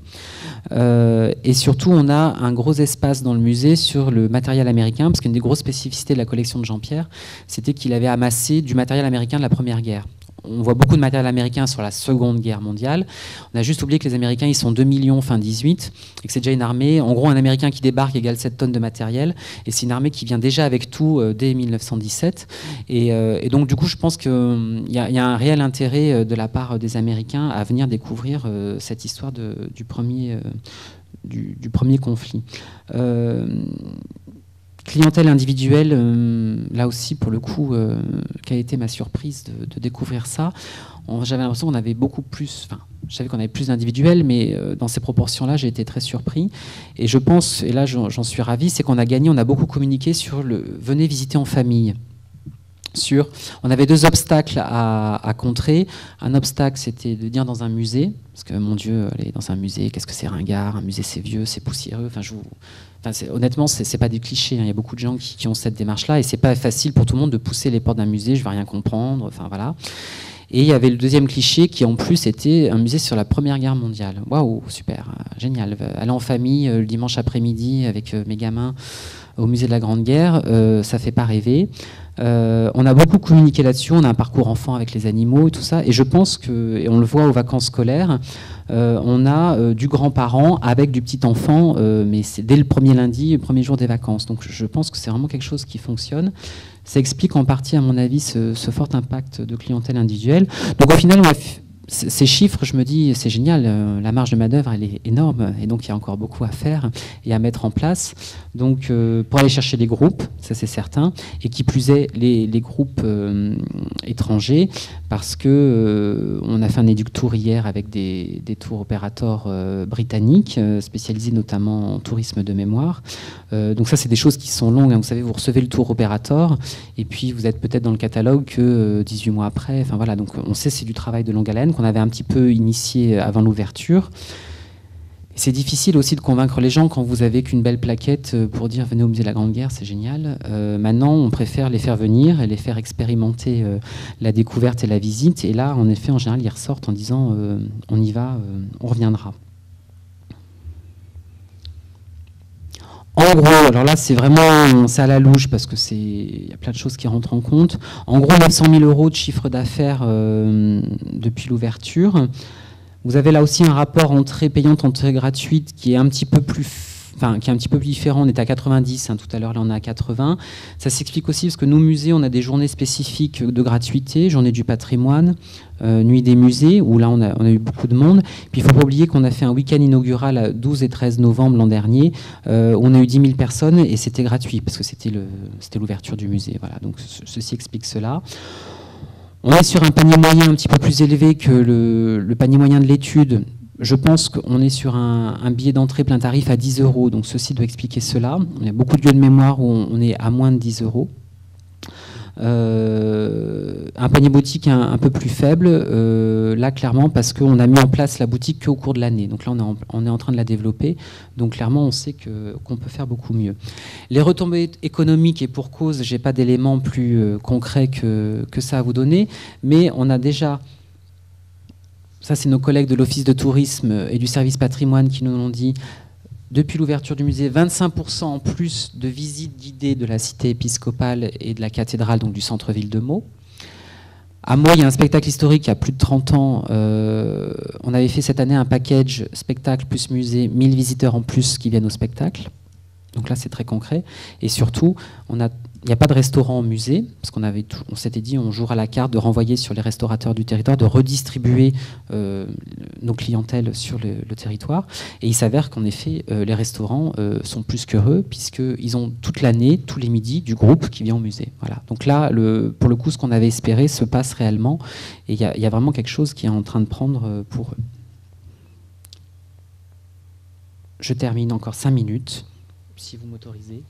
Et surtout, on a un gros espace dans le musée sur le matériel américain, parce qu'une des grosses spécificités de la collection de Jean-Pierre, c'était qu'il avait amassé du matériel américain de la Première Guerre. On voit beaucoup de matériel américain sur la Seconde Guerre mondiale. On a juste oublié que les Américains, ils sont 2 millions fin 18, et que c'est déjà une armée. En gros, un Américain qui débarque égale 7 tonnes de matériel, et c'est une armée qui vient déjà avec tout dès 1917. Et donc, du coup, je pense qu'il y a un réel intérêt de la part des Américains à venir découvrir cette histoire du premier conflit. Clientèle individuelle, là aussi, pour le coup, qu'a été ma surprise de découvrir ça. J'avais l'impression qu'on avait beaucoup plus, enfin, je savais qu'on avait plus d'individuels, mais dans ces proportions-là, j'ai été très surpris. Et je pense, et là j'en suis ravi, c'est qu'on a gagné, on a beaucoup communiqué sur venez visiter en famille. On avait 2 obstacles à contrer. Un obstacle, c'était de dire dans un musée, parce que mon Dieu, aller dans un musée, qu'est-ce que c'est ringard? Un musée, c'est vieux, c'est poussiéreux. Honnêtement, c'est pas des clichés, hein. Il y a beaucoup de gens qui ont cette démarche-là, et c'est pas facile pour tout le monde de pousser les portes d'un musée. Je vais rien comprendre. Enfin voilà. Et il y avait le deuxième cliché qui, en plus, était un musée sur la Première Guerre mondiale. Waouh, super, génial. Aller en famille le dimanche après-midi avec mes gamins au musée de la Grande Guerre, ça fait pas rêver. On a beaucoup communiqué là-dessus, on a un parcours enfant avec les animaux et tout ça, et je pense que, et on le voit aux vacances scolaires, on a du grand-parent avec du petit-enfant, mais c'est dès le premier lundi, le premier jour des vacances. Donc je pense que c'est vraiment quelque chose qui fonctionne. Ça explique en partie, à mon avis, ce fort impact de clientèle individuelle. Donc au final, ces chiffres, je me dis, c'est génial, la marge de manœuvre, elle est énorme, et donc il y a encore beaucoup à faire et à mettre en place. Donc pour aller chercher les groupes, ça c'est certain, et qui plus est les groupes étrangers, parce que on a fait un éduc-tour hier avec des tours opérateurs britanniques, spécialisés notamment en tourisme de mémoire. Donc ça, c'est des choses qui sont longues, hein. Vous savez, vous recevez le tour opérateur, et puis vous êtes peut-être dans le catalogue que 18 mois après. Enfin voilà, donc on sait c'est du travail de longue haleine qu'on avait un petit peu initié avant l'ouverture. C'est difficile aussi de convaincre les gens quand vous avez qu'une belle plaquette pour dire venez au musée de la Grande Guerre, c'est génial. Maintenant, on préfère les faire venir et les faire expérimenter la découverte et la visite. Et là, en effet, en général, ils ressortent en disant on y va, on reviendra. En gros, alors là, c'est à la louche parce que il y a plein de choses qui rentrent en compte. En gros, 900 000 € de chiffre d'affaires depuis l'ouverture. Vous avez là aussi un rapport entrée payante, entrée gratuite qui est un petit peu plus enfin, qui est un petit peu plus différent. On est à 90, tout à l'heure, là on est à 80. Ça s'explique aussi parce que nos musées, on a des journées spécifiques de gratuité, journée du patrimoine, nuit des musées, où là on a eu beaucoup de monde. Puis il ne faut pas oublier qu'on a fait un week-end inaugural à 12 et 13 novembre l'an dernier, où on a eu 10 000 personnes et c'était gratuit, parce que c'était l'ouverture du musée. Voilà, donc ceci explique cela. On est sur un panier moyen un petit peu plus élevé que le panier moyen de l'étude. Je pense qu'on est sur un billet d'entrée plein tarif à 10 €, donc ceci doit expliquer cela. Il y a beaucoup de lieux de mémoire où on est à moins de 10 €. Un panier boutique un peu plus faible, là clairement parce qu'on a mis en place la boutique qu'au cours de l'année. Donc là on est en train de la développer, donc clairement on sait qu'on peut faire beaucoup mieux. Les retombées économiques, et pour cause, j'ai pas d'éléments plus concrets que ça à vous donner, mais on a déjà, ça c'est nos collègues de l'Office de tourisme et du service patrimoine qui nous l'ont dit, depuis l'ouverture du musée, 25% en plus de visites guidées de la cité épiscopale et de la cathédrale, donc du centre-ville de Meaux. À Meaux, il y a un spectacle historique il y a plus de 30 ans. On avait fait cette année un package spectacle plus musée, 1000 visiteurs en plus qui viennent au spectacle. Donc là, c'est très concret. Et surtout, il n'y a pas de restaurant au musée, parce on s'était dit, on jouera la carte de renvoyer sur les restaurateurs du territoire, de redistribuer nos clientèles sur le territoire. Et il s'avère qu'en effet, les restaurants sont plus qu'heureux, puisqu'ils ont toute l'année, tous les midis, du groupe qui vient au musée. Voilà. Donc là, pour le coup, ce qu'on avait espéré se passe réellement. Et il y a vraiment quelque chose qui est en train de prendre pour eux. Je termine encore 5 minutes, si vous m'autorisez.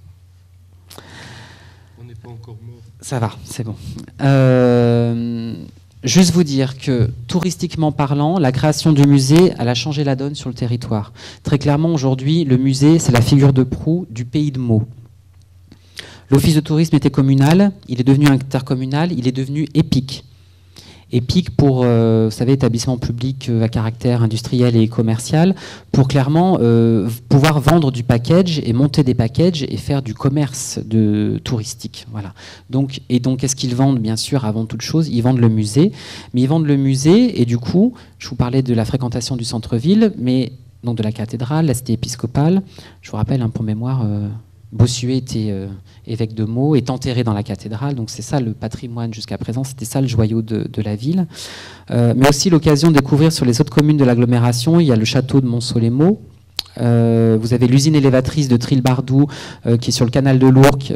On n'est pas encore mort. Ça va, c'est bon. Juste vous dire que, touristiquement parlant, la création du musée, elle a changé la donne sur le territoire. Très clairement, aujourd'hui, le musée, c'est la figure de proue du pays de Meaux. L'office de tourisme était communal, il est devenu intercommunal, il est devenu EPIC. EPIC pour, vous savez, établissement public à caractère industriel et commercial, pour clairement pouvoir vendre du package et monter des packages et faire du commerce touristique. Voilà. Donc, qu'est-ce qu'ils vendent? Bien sûr, avant toute chose, ils vendent le musée. Mais ils vendent le musée et du coup, je vous parlais de la fréquentation du centre-ville, mais donc de la cathédrale, la cité épiscopale. Je vous rappelle, pour mémoire, Bossuet était évêque de Meaux, est enterré dans la cathédrale, donc c'est ça le patrimoine jusqu'à présent, c'était ça le joyau de la ville. Mais aussi l'occasion de découvrir sur les autres communes de l'agglomération, il y a le château de Montceau-les-Meaux, vous avez l'usine élévatrice de Trilbardou qui est sur le canal de l'Ourcq,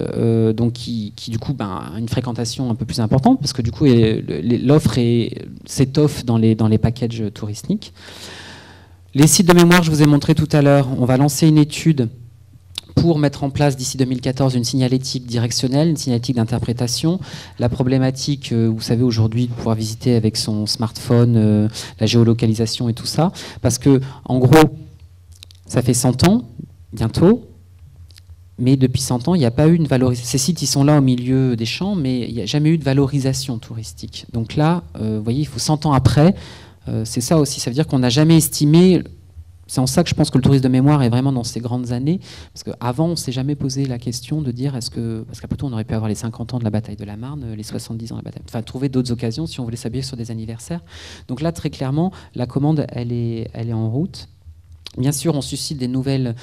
donc qui du coup a une fréquentation un peu plus importante, parce que du coup l'offre s'étoffe dans les packages touristiques. Les sites de mémoire, je vous ai montré tout à l'heure, on va lancer une étude pour mettre en place d'ici 2014 une signalétique directionnelle, une signalétique d'interprétation. La problématique, vous savez aujourd'hui, de pouvoir visiter avec son smartphone, la géolocalisation et tout ça, parce que en gros, ça fait 100 ans, bientôt, mais depuis 100 ans, il n'y a pas eu une valorisation. Ces sites, ils sont là au milieu des champs, mais il n'y a jamais eu de valorisation touristique. Donc là, vous voyez, il faut 100 ans après, c'est ça aussi, ça veut dire qu'on n'a jamais estimé. C'est en ça que je pense que le tourisme de mémoire est vraiment dans ces grandes années, parce qu'avant, on ne s'est jamais posé la question de dire parce qu'après tout, on aurait pu avoir les 50 ans de la bataille de la Marne, les 70 ans de la bataille, enfin trouver d'autres occasions si on voulait s'habiller sur des anniversaires. Donc là, très clairement, la commande, elle est en route. Bien sûr, on suscite des nouvelles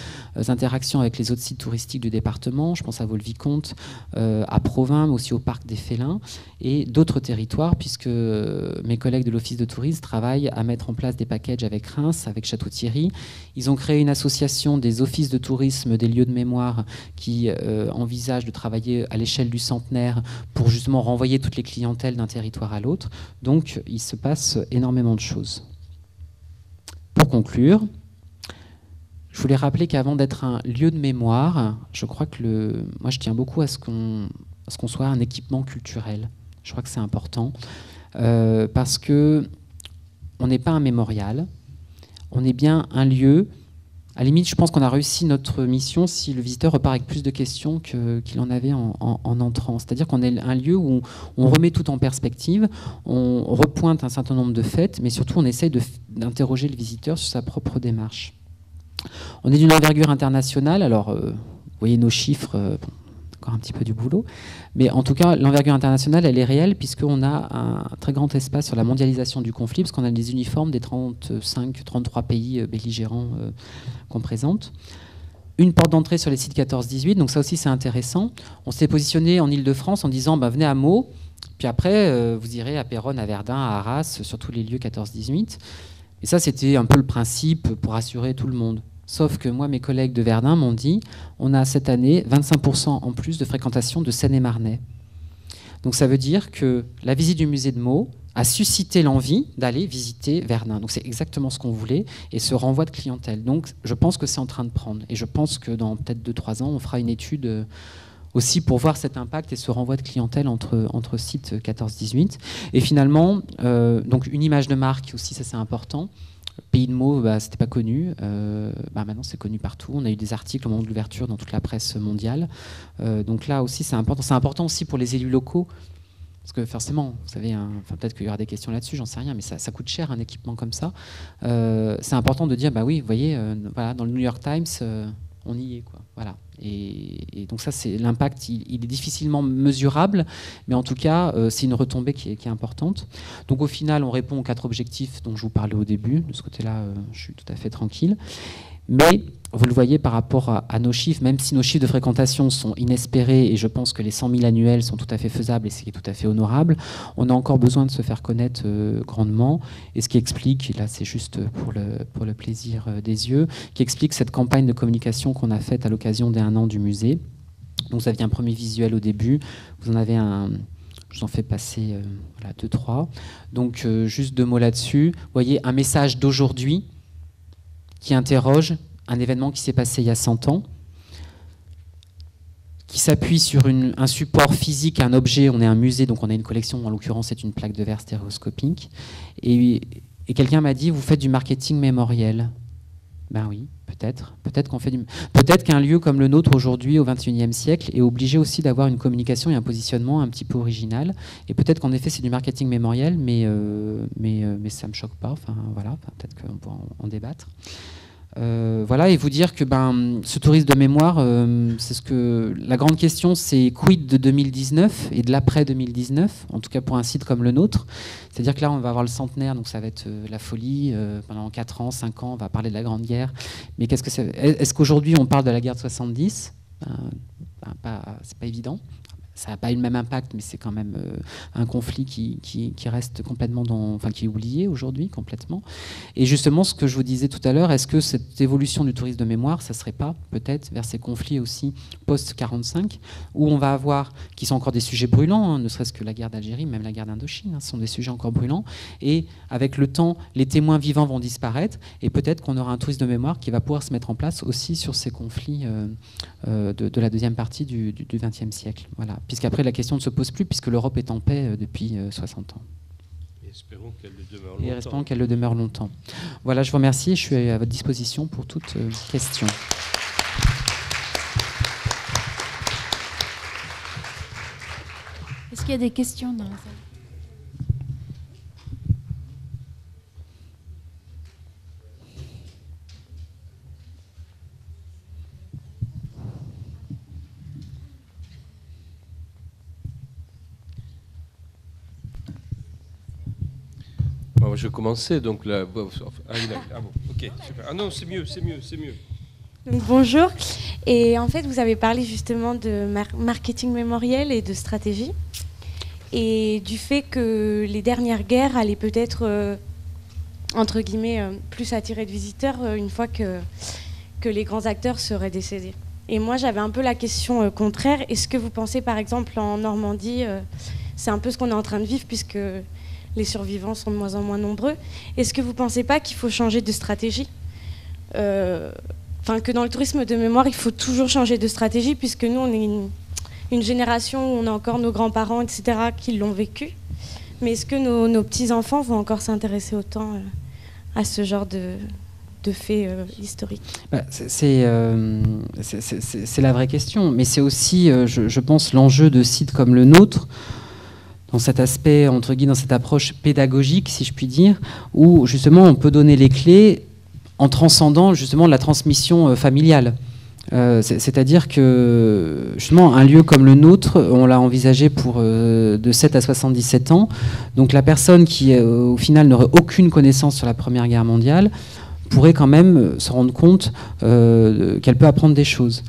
interactions avec les autres sites touristiques du département. Je pense à Vaux-le-Vicomte, à Provins, mais aussi au Parc des Félins et d'autres territoires, puisque mes collègues de l'Office de tourisme travaillent à mettre en place des packages avec Reims, avec Château-Thierry. Ils ont créé une association des offices de tourisme des lieux de mémoire qui envisage de travailler à l'échelle du centenaire pour justement renvoyer toutes les clientèles d'un territoire à l'autre. Donc, il se passe énormément de choses. Pour conclure, je voulais rappeler qu'avant d'être un lieu de mémoire, je crois que moi je tiens beaucoup à ce qu'on soit un équipement culturel. Je crois que c'est important parce que on n'est pas un mémorial, on est bien un lieu. À la limite, je pense qu'on a réussi notre mission si le visiteur repart avec plus de questions qu'il en avait en entrant. C'est-à-dire qu'on est un lieu où on remet tout en perspective, on repointe un certain nombre de faits, mais surtout on essaye d'interroger le visiteur sur sa propre démarche. On est d'une envergure internationale, alors vous voyez nos chiffres, encore un petit peu du boulot, mais en tout cas l'envergure internationale elle est réelle puisqu'on a un très grand espace sur la mondialisation du conflit, parce qu'on a des uniformes des 35-33 pays belligérants qu'on présente. une porte d'entrée sur les sites 14-18, donc ça aussi c'est intéressant. On s'est positionné en Ile-de-France en disant venez à Meaux, puis après vous irez à Péronne, à Verdun, à Arras, sur tous les lieux 14-18. Et ça c'était un peu le principe pour rassurer tout le monde. Sauf que moi, mes collègues de Verdun m'ont dit on a cette année 25% en plus de fréquentation de Seine-et-Marnais. Donc ça veut dire que la visite du musée de Meaux a suscité l'envie d'aller visiter Verdun. Donc c'est exactement ce qu'on voulait, et ce renvoi de clientèle. Donc je pense que c'est en train de prendre. Et je pense que dans peut-être 2-3 ans, on fera une étude aussi pour voir cet impact et ce renvoi de clientèle entre sites 14-18. Et finalement, donc une image de marque aussi, ça c'est important. Pays de Meaux, c'était pas connu. Maintenant, c'est connu partout. On a eu des articles au moment de l'ouverture dans toute la presse mondiale. Donc là aussi, c'est important. C'est important aussi pour les élus locaux. Parce que forcément, vous savez, peut-être qu'il y aura des questions là-dessus, j'en sais rien, mais ça coûte cher un équipement comme ça. C'est important de dire, oui, vous voyez, voilà, dans le New York Times, on y est, quoi. Voilà. Et donc ça, c'est l'impact, il est difficilement mesurable, mais en tout cas, c'est une retombée qui est importante. Donc au final, on répond aux 4 objectifs dont je vous parlais au début. De ce côté-là, je suis tout à fait tranquille. Mais vous le voyez par rapport à nos chiffres, même si nos chiffres de fréquentation sont inespérés, et je pense que les 100 000 annuels sont tout à fait faisables et c'est tout à fait honorable, on a encore besoin de se faire connaître grandement. Et ce qui explique, et là c'est juste pour le plaisir des yeux, qui explique cette campagne de communication qu'on a faite à l'occasion des 1 an du musée. Donc vous aviez un premier visuel au début, vous en avez un... Je vous en fais passer 2-3. Donc juste 2 mots là-dessus. Vous voyez, un message d'aujourd'hui qui interroge un événement qui s'est passé il y a 100 ans, qui s'appuie sur un support physique, un objet. On est un musée, donc on a une collection, en l'occurrence c'est une plaque de verre stéréoscopique. Et quelqu'un m'a dit, vous faites du marketing mémoriel. Ben oui, peut-être. Peut-être qu'un lieu comme le nôtre aujourd'hui, au XXIe siècle, est obligé aussi d'avoir une communication et un positionnement un petit peu original. Et peut-être qu'en effet c'est du marketing mémoriel, mais ça me choque pas. Enfin voilà, peut-être qu'on pourra en débattre. Voilà, et vous dire que ce tourisme de mémoire, c'est ce que la grande question, c'est quid de 2019 et de l'après 2019, en tout cas pour un site comme le nôtre. C'est-à-dire que là, on va avoir le centenaire, donc ça va être la folie. Pendant 4 ans, 5 ans, on va parler de la Grande Guerre. Mais qu'est-ce que c'est ? Est-ce qu'aujourd'hui, on parle de la guerre de 70 ? C'est pas évident. Ça n'a pas eu le même impact, mais c'est quand même un conflit qui reste complètement qui est oublié aujourd'hui complètement. Et justement, ce que je vous disais tout à l'heure, est-ce que cette évolution du tourisme de mémoire, ça ne serait pas peut-être vers ces conflits aussi post-45, où on va avoir, qui sont encore des sujets brûlants, ne serait-ce que la guerre d'Algérie, même la guerre d'Indochine, ce sont des sujets encore brûlants, et avec le temps, les témoins vivants vont disparaître, et peut-être qu'on aura un tourisme de mémoire qui va pouvoir se mettre en place aussi sur ces conflits de la deuxième partie du XXe siècle. Voilà. Puisqu'après, la question ne se pose plus, puisque l'Europe est en paix depuis 60 ans. Et espérons qu'elle le demeure longtemps. Et espérons qu'elle le demeure longtemps. Voilà, je vous remercie. Je suis à votre disposition pour toute question. Est-ce qu'il y a des questions dans la salle ? Bon, je commençais donc là. Ah bon, ok, super. Ah non, c'est mieux. Donc, bonjour. Et en fait, vous avez parlé justement de marketing mémoriel et de stratégie, et du fait que les dernières guerres allaient peut-être, entre guillemets, plus attirer de visiteurs une fois que les grands acteurs seraient décédés. Et moi, j'avais un peu la question contraire. Est-ce que vous pensez, par exemple, en Normandie, c'est un peu ce qu'on est en train de vivre, puisque les survivants sont de moins en moins nombreux. Est-ce que vous ne pensez pas qu'il faut changer de stratégie ? Que dans le tourisme de mémoire, il faut toujours changer de stratégie, puisque nous, on est une génération où on a encore nos grands-parents, etc., qui l'ont vécu. Mais est-ce que nos petits-enfants vont encore s'intéresser autant à ce genre de faits historiques ? C'est la vraie question. Mais c'est aussi, je pense, l'enjeu de sites comme le nôtre, dans cet aspect, entre guillemets, dans cette approche pédagogique, si je puis dire, où justement on peut donner les clés en transcendant justement la transmission familiale. C'est-à-dire que justement un lieu comme le nôtre, on l'a envisagé pour de 7 à 77 ans. Donc la personne qui au final n'aurait aucune connaissance sur la Première Guerre mondiale pourrait quand même se rendre compte qu'elle peut apprendre des choses.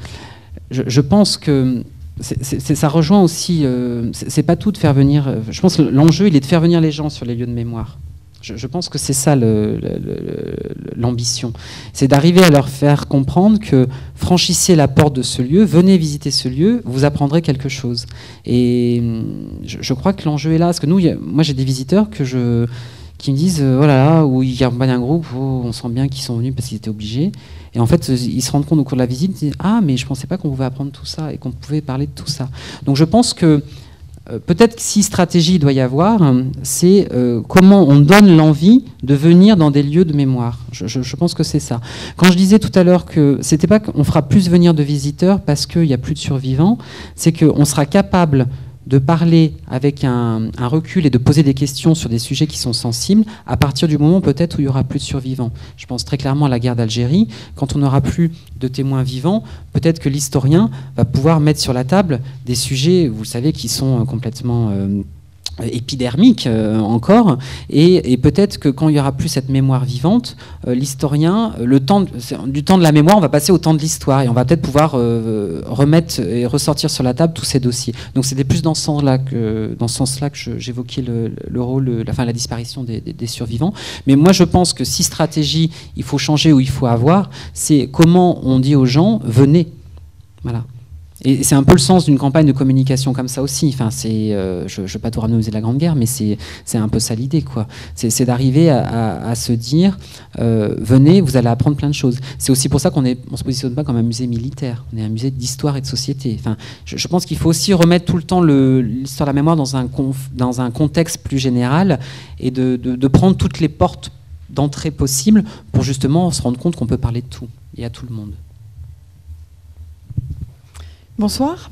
Je pense que ça rejoint aussi, c'est pas tout de faire venir, je pense que l'enjeu il est de faire venir les gens sur les lieux de mémoire. Je pense que c'est ça l'ambition. C'est d'arriver à leur faire comprendre que franchissez la porte de ce lieu, venez visiter ce lieu, vous apprendrez quelque chose. Et je crois que l'enjeu est là. Parce que moi j'ai des visiteurs qui me disent, oh là là, ou ils accompagnent un groupe, on sent bien qu'ils sont venus parce qu'ils étaient obligés. Et en fait, ils se rendent compte au cours de la visite, ils disent, ah mais je pensais pas qu'on pouvait apprendre tout ça et qu'on pouvait parler de tout ça. Donc je pense que peut-être que si stratégie il doit y avoir, c'est comment on donne l'envie de venir dans des lieux de mémoire. Je pense que c'est ça. Quand je disais tout à l'heure que c'était pas qu'on fera plus venir de visiteurs parce qu'il n'y a plus de survivants, c'est qu'on sera capable de parler avec un recul et de poser des questions sur des sujets qui sont sensibles à partir du moment peut-être où il n'y aura plus de survivants. Je pense très clairement à la guerre d'Algérie. Quand on n'aura plus de témoins vivants, peut-être que l'historien va pouvoir mettre sur la table des sujets, vous savez, qui sont complètement épidermique encore, et peut-être que quand il n'y aura plus cette mémoire vivante, l'historien, du temps de la mémoire, on va passer au temps de l'histoire, et on va peut-être pouvoir remettre et ressortir sur la table tous ces dossiers. Donc c'était plus dans ce sens-là que j'évoquais le rôle, la disparition des survivants. Mais moi je pense que si stratégie il faut changer ou il faut avoir, c'est comment on dit aux gens, venez. Voilà. Et c'est un peu le sens d'une campagne de communication comme ça aussi. Enfin, je ne vais pas tout ramener au musée de la Grande Guerre, mais c'est un peu ça l'idée, quoi. C'est d'arriver à se dire, venez, vous allez apprendre plein de choses. C'est aussi pour ça qu'on ne se positionne pas comme un musée militaire. On est un musée d'histoire et de société. Enfin, je pense qu'il faut aussi remettre tout le temps l'histoire de la mémoire dans un contexte plus général et de prendre toutes les portes d'entrée possibles pour justement se rendre compte qu'on peut parler de tout et à tout le monde. Bonsoir.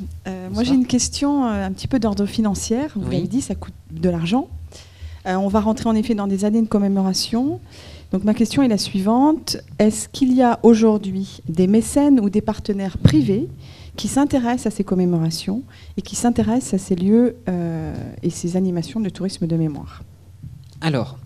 Moi j'ai une question un petit peu d'ordre financier. Vous l'avez dit, ça coûte de l'argent. On va rentrer en effet dans des années de commémoration. Donc ma question est la suivante. Est-ce qu'il y a aujourd'hui des mécènes ou des partenaires privés qui s'intéressent à ces commémorations et qui s'intéressent à ces lieux et ces animations de tourisme de mémoire? Alors,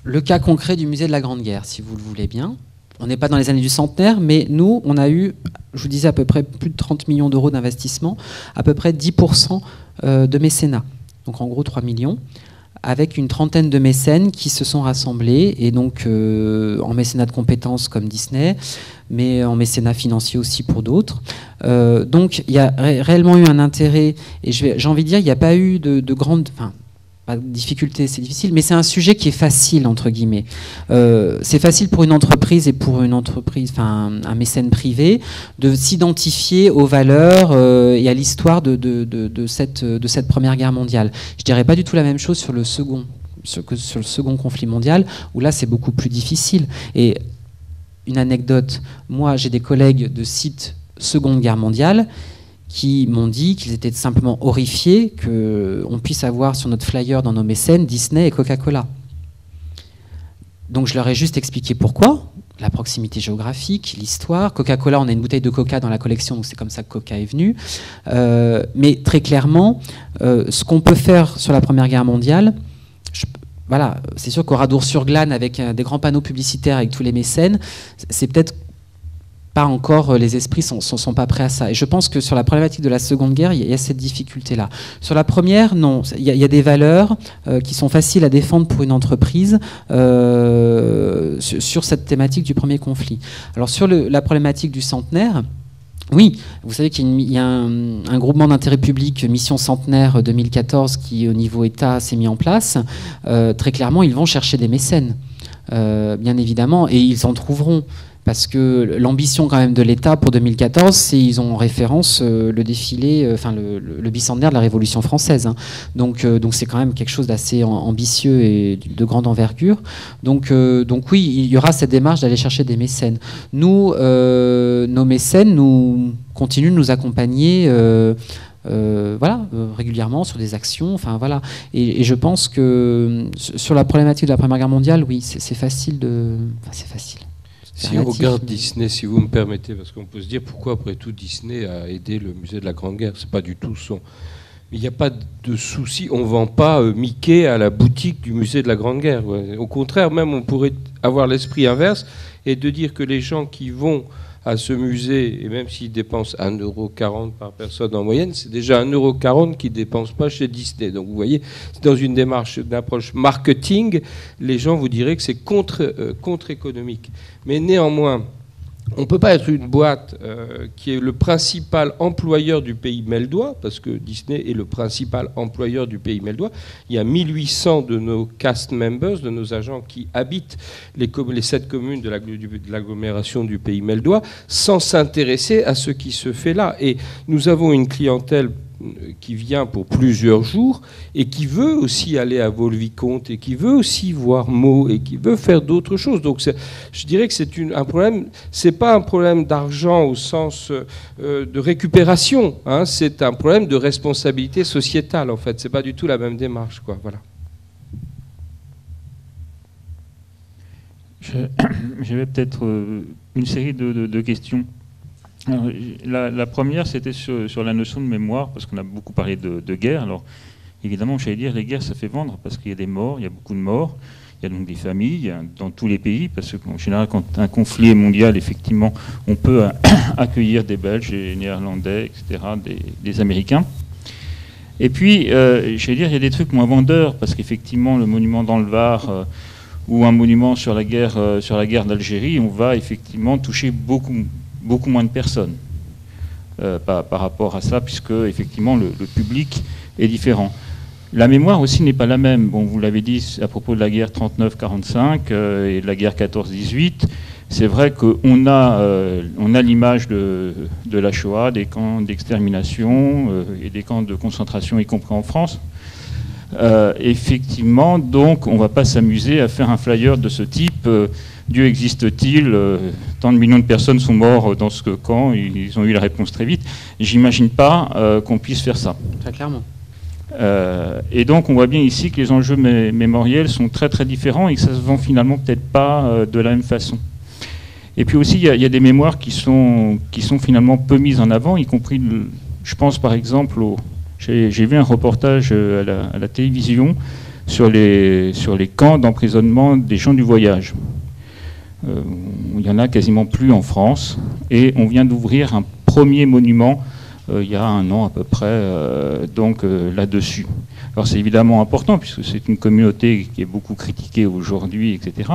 le cas concret du musée de la Grande Guerre, si vous le voulez bien. On n'est pas dans les années du centenaire, mais nous, on a eu, je vous disais, à peu près plus de 30 millions d'euros d'investissement, à peu près 10% de mécénat. Donc en gros 3 millions, avec une trentaine de mécènes qui se sont rassemblés, et donc en mécénat de compétences comme Disney, mais en mécénat financier aussi pour d'autres. Donc il y a réellement eu un intérêt, et j'ai envie de dire, il n'y a pas eu de grandes... Pas de difficulté, c'est difficile, mais c'est un sujet qui est facile, entre guillemets. C'est facile pour une entreprise et pour une entreprise, un mécène privé, de s'identifier aux valeurs et à l'histoire de cette Première Guerre mondiale. Je dirais pas du tout la même chose sur le second conflit mondial, où là c'est beaucoup plus difficile. Et une anecdote, moi j'ai des collègues de sites Seconde Guerre mondiale qui m'ont dit qu'ils étaient simplement horrifiés qu'on puisse avoir sur notre flyer dans nos mécènes Disney et Coca-Cola. Donc je leur ai juste expliqué pourquoi, la proximité géographique, l'histoire. Coca-Cola, on a une bouteille de Coca dans la collection, donc c'est comme ça que Coca est venu. Mais très clairement, ce qu'on peut faire sur la Première Guerre mondiale, voilà, c'est sûr qu'au Radour-sur-Glane, avec des grands panneaux publicitaires avec tous les mécènes, c'est peut-être pas encore, les esprits sont pas prêts à ça. Et je pense que sur la problématique de la Seconde Guerre, il y a cette difficulté-là. Sur la première, non. Il y a des valeurs qui sont faciles à défendre pour une entreprise sur cette thématique du premier conflit. Alors sur la problématique du centenaire, oui, vous savez qu'il y a un groupement d'intérêt public, Mission Centenaire 2014, qui au niveau État s'est mis en place. Très clairement, ils vont chercher des mécènes, bien évidemment, et ils en trouveront. Parce que l'ambition quand même de l'État pour 2014, c'est ils ont en référence le défilé, le bicentenaire de la Révolution française. Hein. Donc c'est quand même quelque chose d'assez ambitieux et de grande envergure. Donc oui, il y aura cette démarche d'aller chercher des mécènes. Nous, nos mécènes, nous continuent de nous accompagner. Régulièrement sur des actions, voilà. Et je pense que sur la problématique de la Première Guerre mondiale, oui, c'est facile c'est facile. Si on regarde Disney, si vous me permettez, parce qu'on peut se dire pourquoi après tout Disney a aidé le musée de la Grande Guerre, c'est pas du tout Il n'y a pas de souci, on ne vend pas Mickey à la boutique du musée de la Grande Guerre. Au contraire, même on pourrait avoir l'esprit inverse et de dire que les gens qui vont à ce musée, et même s'ils dépensent 1,40 € par personne en moyenne, c'est déjà 1,40 € qu'ils ne dépensent pas chez Disney. Donc vous voyez, dans une démarche d'approche marketing, les gens vous diraient que c'est contre-économique. Mais néanmoins, on ne peut pas être une boîte qui est le principal employeur du pays Meldois, parce que Disney est le principal employeur du pays Meldois. Il y a 1800 de nos cast members, de nos agents qui habitent les 7 communes de l'agglomération du pays Meldois, sans s'intéresser à ce qui se fait là. Et nous avons une clientèle qui vient pour plusieurs jours et qui veut aussi aller à Vaux-le-Vicomte et qui veut aussi voir Meaux et qui veut faire d'autres choses. Donc je dirais que c'est un problème, c'est pas un problème d'argent au sens de récupération, hein, c'est un problème de responsabilité sociétale en fait. C'est pas du tout la même démarche, quoi. Voilà. J'avais peut-être une série de questions. Alors, la première, c'était sur la notion de mémoire, parce qu'on a beaucoup parlé de guerre. Alors, évidemment, j'allais dire, les guerres, ça fait vendre, parce qu'il y a des morts, il y a beaucoup de morts, il y a donc des familles dans tous les pays, parce qu'en général, quand un conflit est mondial, effectivement, on peut accueillir des Belges, des Néerlandais, etc., des Américains. Et puis, j'allais dire, il y a des trucs moins vendeurs, parce qu'effectivement, le monument dans le Var, ou un monument sur la guerre d'Algérie, on va effectivement toucher beaucoup moins de personnes par rapport à ça, puisque effectivement le public est différent. La mémoire aussi n'est pas la même. Bon, vous l'avez dit à propos de la guerre 39-45 et de la guerre 14-18. C'est vrai qu'on a l'image de la Shoah, des camps d'extermination et des camps de concentration, y compris en France. Effectivement, donc, on ne va pas s'amuser à faire un flyer de ce type. Dieu existe-t-il? Tant de millions de personnes sont mortes dans ce camp. Ils ont eu la réponse très vite. J'imagine pas qu'on puisse faire ça. Très clairement. Et donc, on voit bien ici que les enjeux mémoriels sont très très différents et que ça se vend finalement peut-être pas de la même façon. Et puis aussi, il y a des mémoires qui sont finalement peu mises en avant, y compris, je pense par exemple, j'ai vu un reportage à la télévision sur les camps d'emprisonnement des gens du voyage. Il y en a quasiment plus en France, et on vient d'ouvrir un premier monument il y a 1 an à peu près, là-dessus. Alors c'est évidemment important, puisque c'est une communauté qui est beaucoup critiquée aujourd'hui, etc.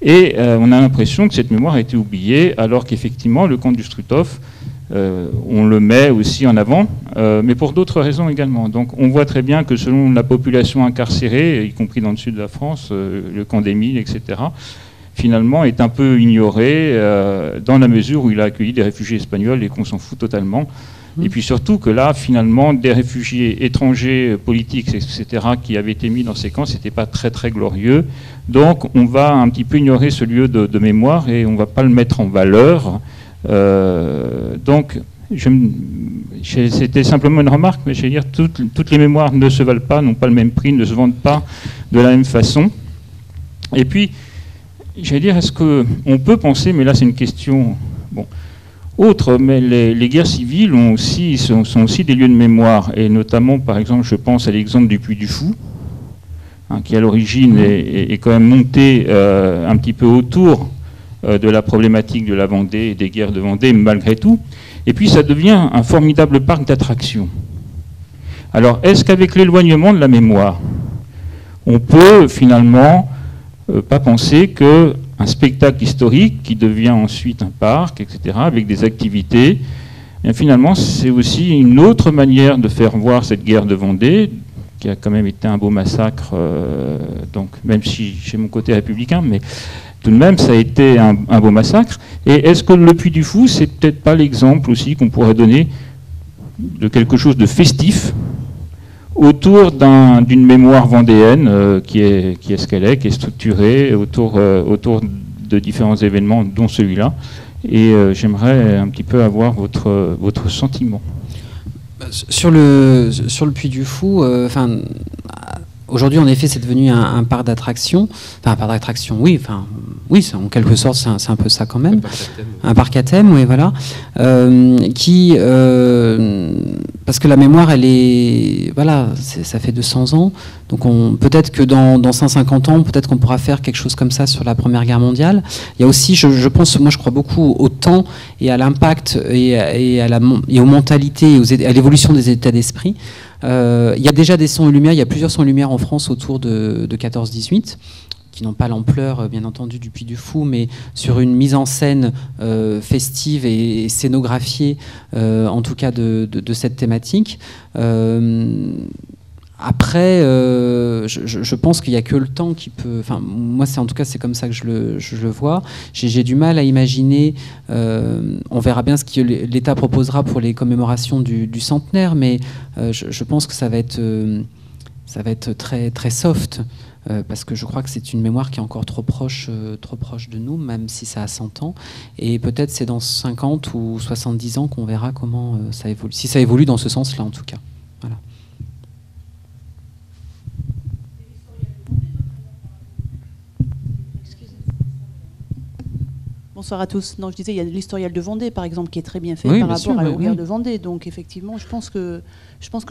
Et on a l'impression que cette mémoire a été oubliée, alors qu'effectivement, le camp du Struthof, on le met aussi en avant, mais pour d'autres raisons également. Donc on voit très bien que selon la population incarcérée, y compris dans le sud de la France, le camp d'Émile, etc., finalement est un peu ignoré dans la mesure où il a accueilli des réfugiés espagnols et qu'on s'en fout totalement. Et puis surtout que là, finalement, des réfugiés étrangers, politiques, etc., qui avaient été mis dans ces camps, c'était pas très très glorieux. Donc on va un petit peu ignorer ce lieu de mémoire et on va pas le mettre en valeur. Donc c'était simplement une remarque, mais je vais dire, toutes les mémoires ne se valent pas, n'ont pas le même prix, ne se vendent pas de la même façon. Et puis, j'allais dire, est-ce qu'on peut penser, mais là c'est une question autre, mais les guerres civiles sont aussi des lieux de mémoire, et notamment, par exemple, je pense à l'exemple du Puy du Fou, qui à l'origine est quand même monté un petit peu autour de la problématique de la Vendée et des guerres de Vendée, malgré tout, et puis ça devient un formidable parc d'attractions. Alors, est-ce qu'avec l'éloignement de la mémoire, on peut finalement pas penser qu'un spectacle historique qui devient ensuite un parc, etc., avec des activités, et finalement c'est aussi une autre manière de faire voir cette guerre de Vendée, qui a quand même été un beau massacre, donc même si j'ai mon côté républicain, mais tout de même ça a été un beau massacre. Et est-ce que le Puy du Fou, c'est peut-être pas l'exemple aussi qu'on pourrait donner de quelque chose de festif autour d'une mémoire vendéenne qui est ce qu'elle est, qui est structurée autour de différents événements, dont celui-là. Et j'aimerais un petit peu avoir votre sentiment. Sur le Puy du Fou, aujourd'hui, en effet, c'est devenu un parc d'attractions. Enfin, un parc d'attractions, oui. Oui, en quelque sorte, c'est un peu ça quand même. Un parc à thème, oui, voilà. Qui parce que la mémoire, elle est, voilà, ça fait 200 ans. Donc peut-être que dans 150 ans, peut-être qu'on pourra faire quelque chose comme ça sur la Première Guerre mondiale. Il y a aussi, je pense, moi je crois beaucoup au temps et à l'impact et aux mentalités et à l'évolution des états d'esprit. Il y a déjà des sons et lumières, il y a plusieurs sons et lumières en France autour de 14-18. Qui n'ont pas l'ampleur, bien entendu, du Puy du Fou, mais sur une mise en scène festive et scénographiée, en tout cas de cette thématique. Après, je pense qu'il n'y a que le temps qui peut... Enfin, moi, en tout cas, c'est comme ça que je le vois. J'ai du mal à imaginer... on verra bien ce que l'État proposera pour les commémorations du centenaire, mais je pense que ça va être très, très soft. Parce que je crois que c'est une mémoire qui est encore trop proche de nous, même si ça a 100 ans. Et peut-être c'est dans 50 ou 70 ans qu'on verra comment ça évolue. Si ça évolue dans ce sens-là, en tout cas. Voilà. Bonsoir à tous. Non, je disais, il y a l'historial de Vendée, par exemple, qui est très bien fait par rapport à la guerre de Vendée. Donc, effectivement, je pense que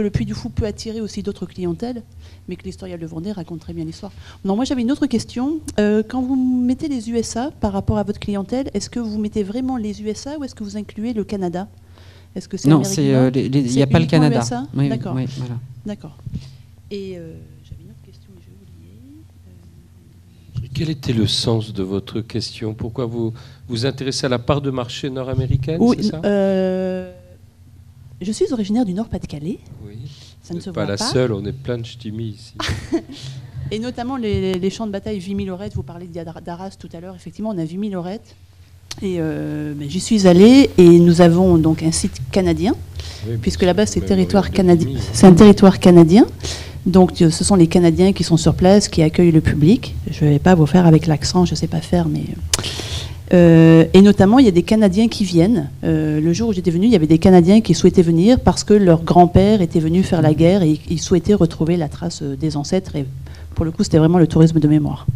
le Puy du Fou peut attirer aussi d'autres clientèles, mais que l'historial de Vendée raconte très bien l'histoire. Non, moi, j'avais une autre question. Quand vous mettez les USA par rapport à votre clientèle, est-ce que vous mettez vraiment les USA ou est-ce que vous incluez le Canada? Est-ce que c'est non, il n'y a pas le Canada. Oui, d'accord. Oui, voilà. D'accord. Et j'avais une autre question, mais j'ai oublié. Quel était le sens de votre question? Pourquoi vous vous intéressez à la part de marché nord-américaine? Oui, c'est ça? Je suis originaire du Nord-Pas-de-Calais. Oui. Ça ne se pas voit la pas. seule, on est plein de ch'timis ici. Et notamment les champs de bataille Vimy-Lorette, vous parlez d'Arras tout à l'heure, effectivement, on a Vimy-Lorette. Et j'y suis allée et nous avons donc un site canadien, oui, puisque là-bas c'est un territoire canadien. Donc ce sont les Canadiens qui sont sur place, qui accueillent le public. Je ne vais pas vous faire avec l'accent, je ne sais pas faire, mais... et notamment, il y a des Canadiens qui viennent. Le jour où j'étais venue, il y avait des Canadiens qui souhaitaient venir parce que leur grand-père était venu faire la guerre et ils souhaitaient retrouver la trace des ancêtres. Et pour le coup, c'était vraiment le tourisme de mémoire.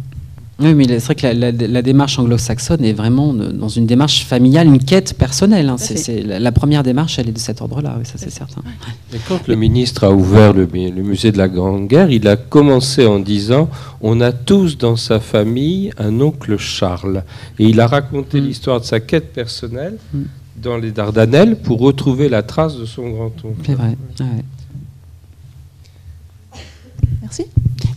Oui, mais c'est vrai que la démarche anglo-saxonne est vraiment dans une démarche familiale, une quête personnelle. Hein. La première démarche, elle est de cet ordre-là, oui, ça c'est certain. Et quand le ministre a ouvert le musée de la Grande Guerre, il a commencé en disant « On a tous dans sa famille un oncle Charles ». Et il a raconté l'histoire de sa quête personnelle dans les Dardanelles pour retrouver la trace de son grand-oncle. C'est vrai, ouais. Merci.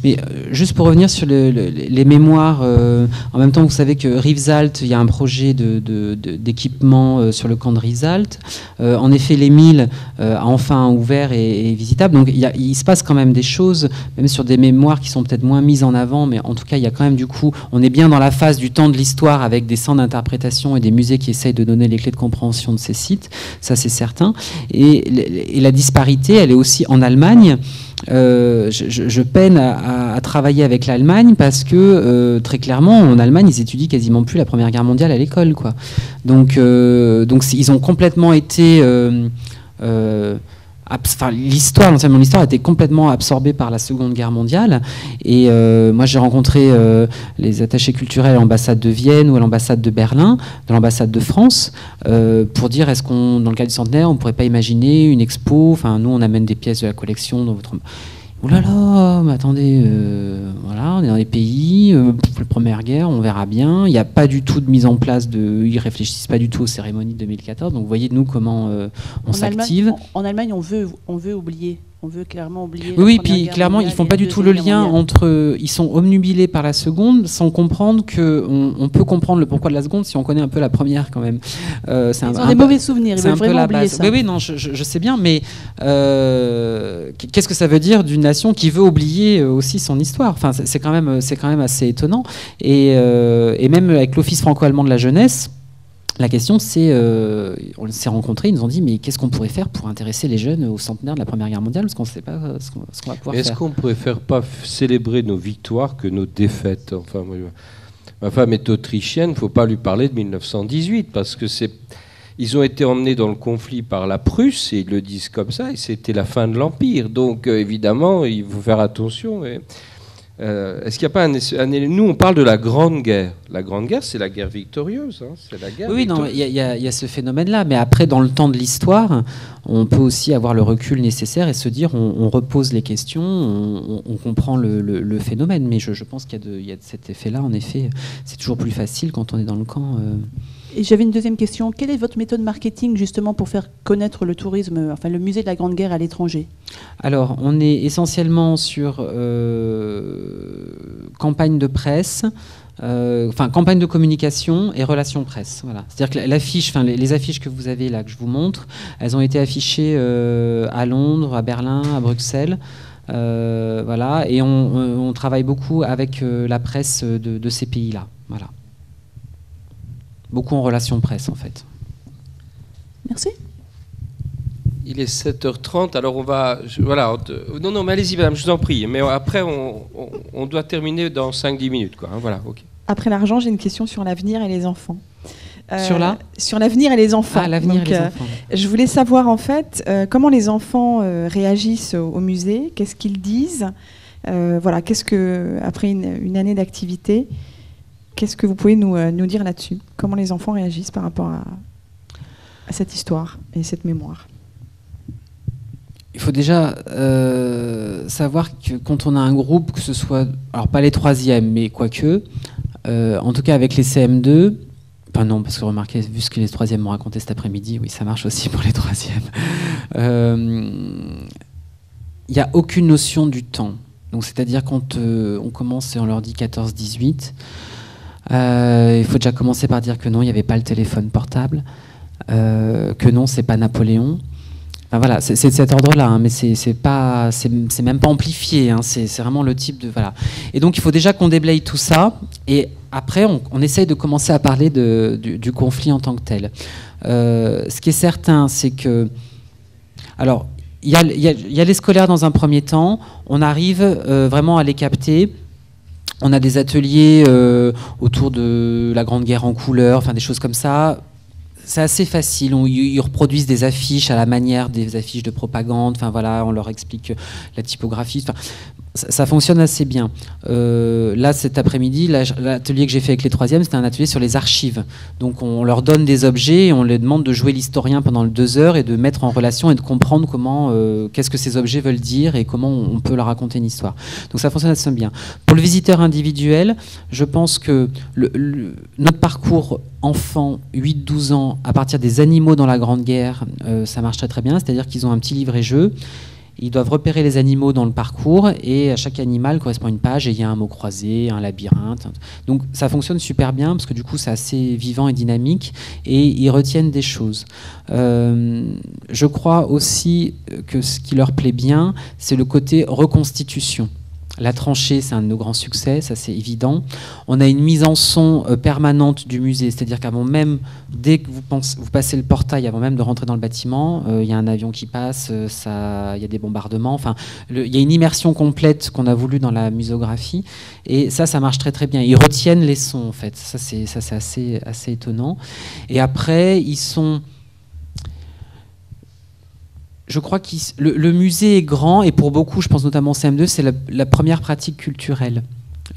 Mais juste pour revenir sur les mémoires, en même temps, vous savez que Rivesaltes, il y a un projet d'équipement sur le camp de Rivesaltes. En effet, l'Émile a enfin ouvert et est visitable. Donc il se passe quand même des choses, même sur des mémoires qui sont peut-être moins mises en avant, mais en tout cas, il y a quand même du coup, on est bien dans la phase du temps de l'histoire avec des centres d'interprétation et des musées qui essayent de donner les clés de compréhension de ces sites. Ça, c'est certain. Et la disparité, elle est aussi en Allemagne. Je peine à travailler avec l'Allemagne parce que très clairement en Allemagne ils étudient quasiment plus la Première Guerre mondiale à l'école, quoi. Donc ils ont complètement été l'enseignement de l'histoire a été complètement absorbé par la Seconde Guerre mondiale. Et moi, j'ai rencontré les attachés culturels à l'ambassade de Vienne ou à l'ambassade de Berlin, dans l'ambassade de France, pour dire est-ce qu'on, dans le cas du centenaire, on ne pourrait pas imaginer une expo. Enfin, nous, on amène des pièces de la collection dans votre... Oh là là, mais attendez, voilà, on est dans des pays, pour la Première Guerre, on verra bien. Il n'y a pas du tout de mise en place ils réfléchissent pas du tout aux cérémonies de 2014. Donc, vous voyez, nous, comment on s'active. En Allemagne, on veut oublier. On veut clairement oublier. Oui, puis clairement, ils font pas du tout le lien entre. Ils sont obnubilés par la seconde, sans comprendre qu'on peut comprendre le pourquoi de la seconde si on connaît un peu la première, quand même. Ils ont des mauvais souvenirs. Ils veulent vraiment oublier ça. Oui, non, je sais bien, mais qu'est-ce que ça veut dire d'une nation qui veut oublier aussi son histoire? Enfin, c'est quand même assez étonnant. Et même avec l'Office franco-allemand de la jeunesse. La question, c'est, on s'est rencontrés, ils nous ont dit, mais qu'est-ce qu'on pourrait faire pour intéresser les jeunes au centenaire de la Première Guerre mondiale, parce qu'on ne sait pas ce qu'on va pouvoir faire. Est-ce qu'on ne préfère pas célébrer nos victoires que nos défaites? Enfin, ma femme est autrichienne, il ne faut pas lui parler de 1918, parce que ils ont été emmenés dans le conflit par la Prusse, et ils le disent comme ça, et c'était la fin de l'Empire. Donc, évidemment, il faut faire attention. Est-ce qu'il n'y a pas nous, on parle de la Grande Guerre. La Grande Guerre, c'est la guerre victorieuse. Hein, c'est la guerre non, il y a ce phénomène-là. Mais après, dans le temps de l'histoire, on peut aussi avoir le recul nécessaire et se dire, on repose les questions, on comprend le phénomène. Mais je pense qu'il y a de cet effet-là. En effet, c'est toujours plus facile quand on est dans le camp. Et j'avais une deuxième question. Quelle est votre méthode marketing justement pour faire connaître le tourisme, enfin le musée de la Grande Guerre à l'étranger? Alors, on est essentiellement sur campagne de presse, campagne de communication et relations presse. Voilà. C'est-à-dire que l'affiche, les affiches que vous avez là, que je vous montre, elles ont été affichées à Londres, à Berlin, à Bruxelles. Voilà. Et on travaille beaucoup avec la presse de ces pays-là. Voilà. Beaucoup en relation presse, en fait. Merci. Il est 7h30, alors on va... Non, mais allez-y, madame, je vous en prie. Mais après, on doit terminer dans 5-10 minutes, quoi. Hein, voilà, ok. Après l'argent, j'ai une question sur l'avenir et les enfants. Sur l'avenir et les enfants. Ah, l'avenir et les enfants. Je voulais savoir, en fait, comment les enfants réagissent au musée, qu'est-ce qu'ils disent, qu'est-ce que, après une année d'activité... Qu'est-ce que vous pouvez nous dire là-dessus? Comment les enfants réagissent par rapport à cette histoire et cette mémoire? Il faut déjà savoir que quand on a un groupe, que ce soit, alors pas les troisièmes, mais quoique, en tout cas avec les CM2, enfin non, parce que remarquez, vu ce que les troisièmes m'ont raconté cet après-midi, oui, ça marche aussi pour les troisièmes. Il n'y a aucune notion du temps. Donc c'est-à-dire quand on commence et on leur dit 14-18, il faut déjà commencer par dire que non, il n'y avait pas le téléphone portable, que non, c'est pas Napoléon. Enfin, voilà, c'est de cet ordre-là, hein, mais c'est même pas amplifié. Hein, c'est vraiment le type de voilà. Et donc il faut déjà qu'on déblaye tout ça, et après on essaye de commencer à parler du conflit en tant que tel. Ce qui est certain, c'est que alors il y a les scolaires dans un premier temps. On arrive vraiment à les capter. On a des ateliers autour de la Grande Guerre en couleurs, enfin des choses comme ça. C'est assez facile. Ils reproduisent des affiches à la manière des affiches de propagande. Enfin voilà, on leur explique la typographie. Enfin, ça fonctionne assez bien. Là, cet après-midi, l'atelier que j'ai fait avec les troisièmes, c'était un atelier sur les archives. Donc on leur donne des objets et on leur demande de jouer l'historien pendant 2 heures et de mettre en relation et de comprendre comment, qu'est-ce que ces objets veulent dire et comment on peut leur raconter une histoire. Donc ça fonctionne assez bien. Pour le visiteur individuel, je pense que notre parcours enfant, 8-12 ans, à partir des animaux dans la Grande Guerre, ça marche très très bien. C'est-à-dire qu'ils ont un petit livret-jeu. Ils doivent repérer les animaux dans le parcours et à chaque animal correspond une page et il y a un mot croisé, un labyrinthe. Donc ça fonctionne super bien parce que du coup c'est assez vivant et dynamique et ils retiennent des choses. Je crois aussi que ce qui leur plaît bien, c'est le côté reconstitution. La tranchée, c'est un de nos grands succès, ça c'est évident. On a une mise en son permanente du musée, c'est-à-dire qu'avant même, dès que vous passez le portail, avant même de rentrer dans le bâtiment, il y a un avion qui passe, il y a des bombardements, enfin, il y a une immersion complète qu'on a voulu dans la muséographie, et ça marche très très bien. Ils retiennent les sons, en fait, ça c'est assez étonnant. Et après, ils sont... Je crois que le musée est grand et pour beaucoup, je pense notamment au CM2, c'est la première pratique culturelle.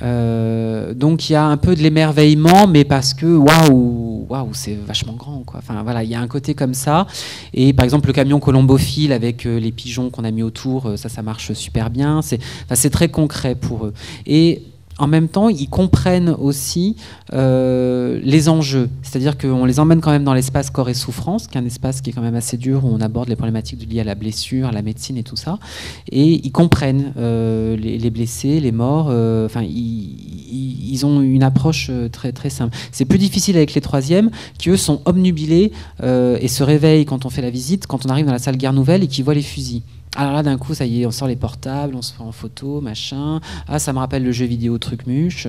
Donc il y a un peu de l'émerveillement, mais parce que waouh, c'est vachement grand, quoi. Enfin voilà, il y a un côté comme ça. Et par exemple le camion colombophile avec les pigeons qu'on a mis autour, ça marche super bien. C'est très concret pour eux. Et en même temps, ils comprennent aussi les enjeux. C'est-à-dire qu'on les emmène quand même dans l'espace corps et souffrance, qui est un espace qui est quand même assez dur, où on aborde les problématiques liées à la blessure, à la médecine et tout ça. Et ils comprennent les blessés, les morts. Enfin, ils ont une approche très, très simple. C'est plus difficile avec les troisièmes, qui eux sont obnubilés et se réveillent quand on fait la visite, quand on arrive dans la salle Guerre Nouvelle et qui voient les fusils. Alors là, d'un coup, ça y est, on sort les portables, on se fait en photo, machin. Ah, ça me rappelle le jeu vidéo Trucmuche.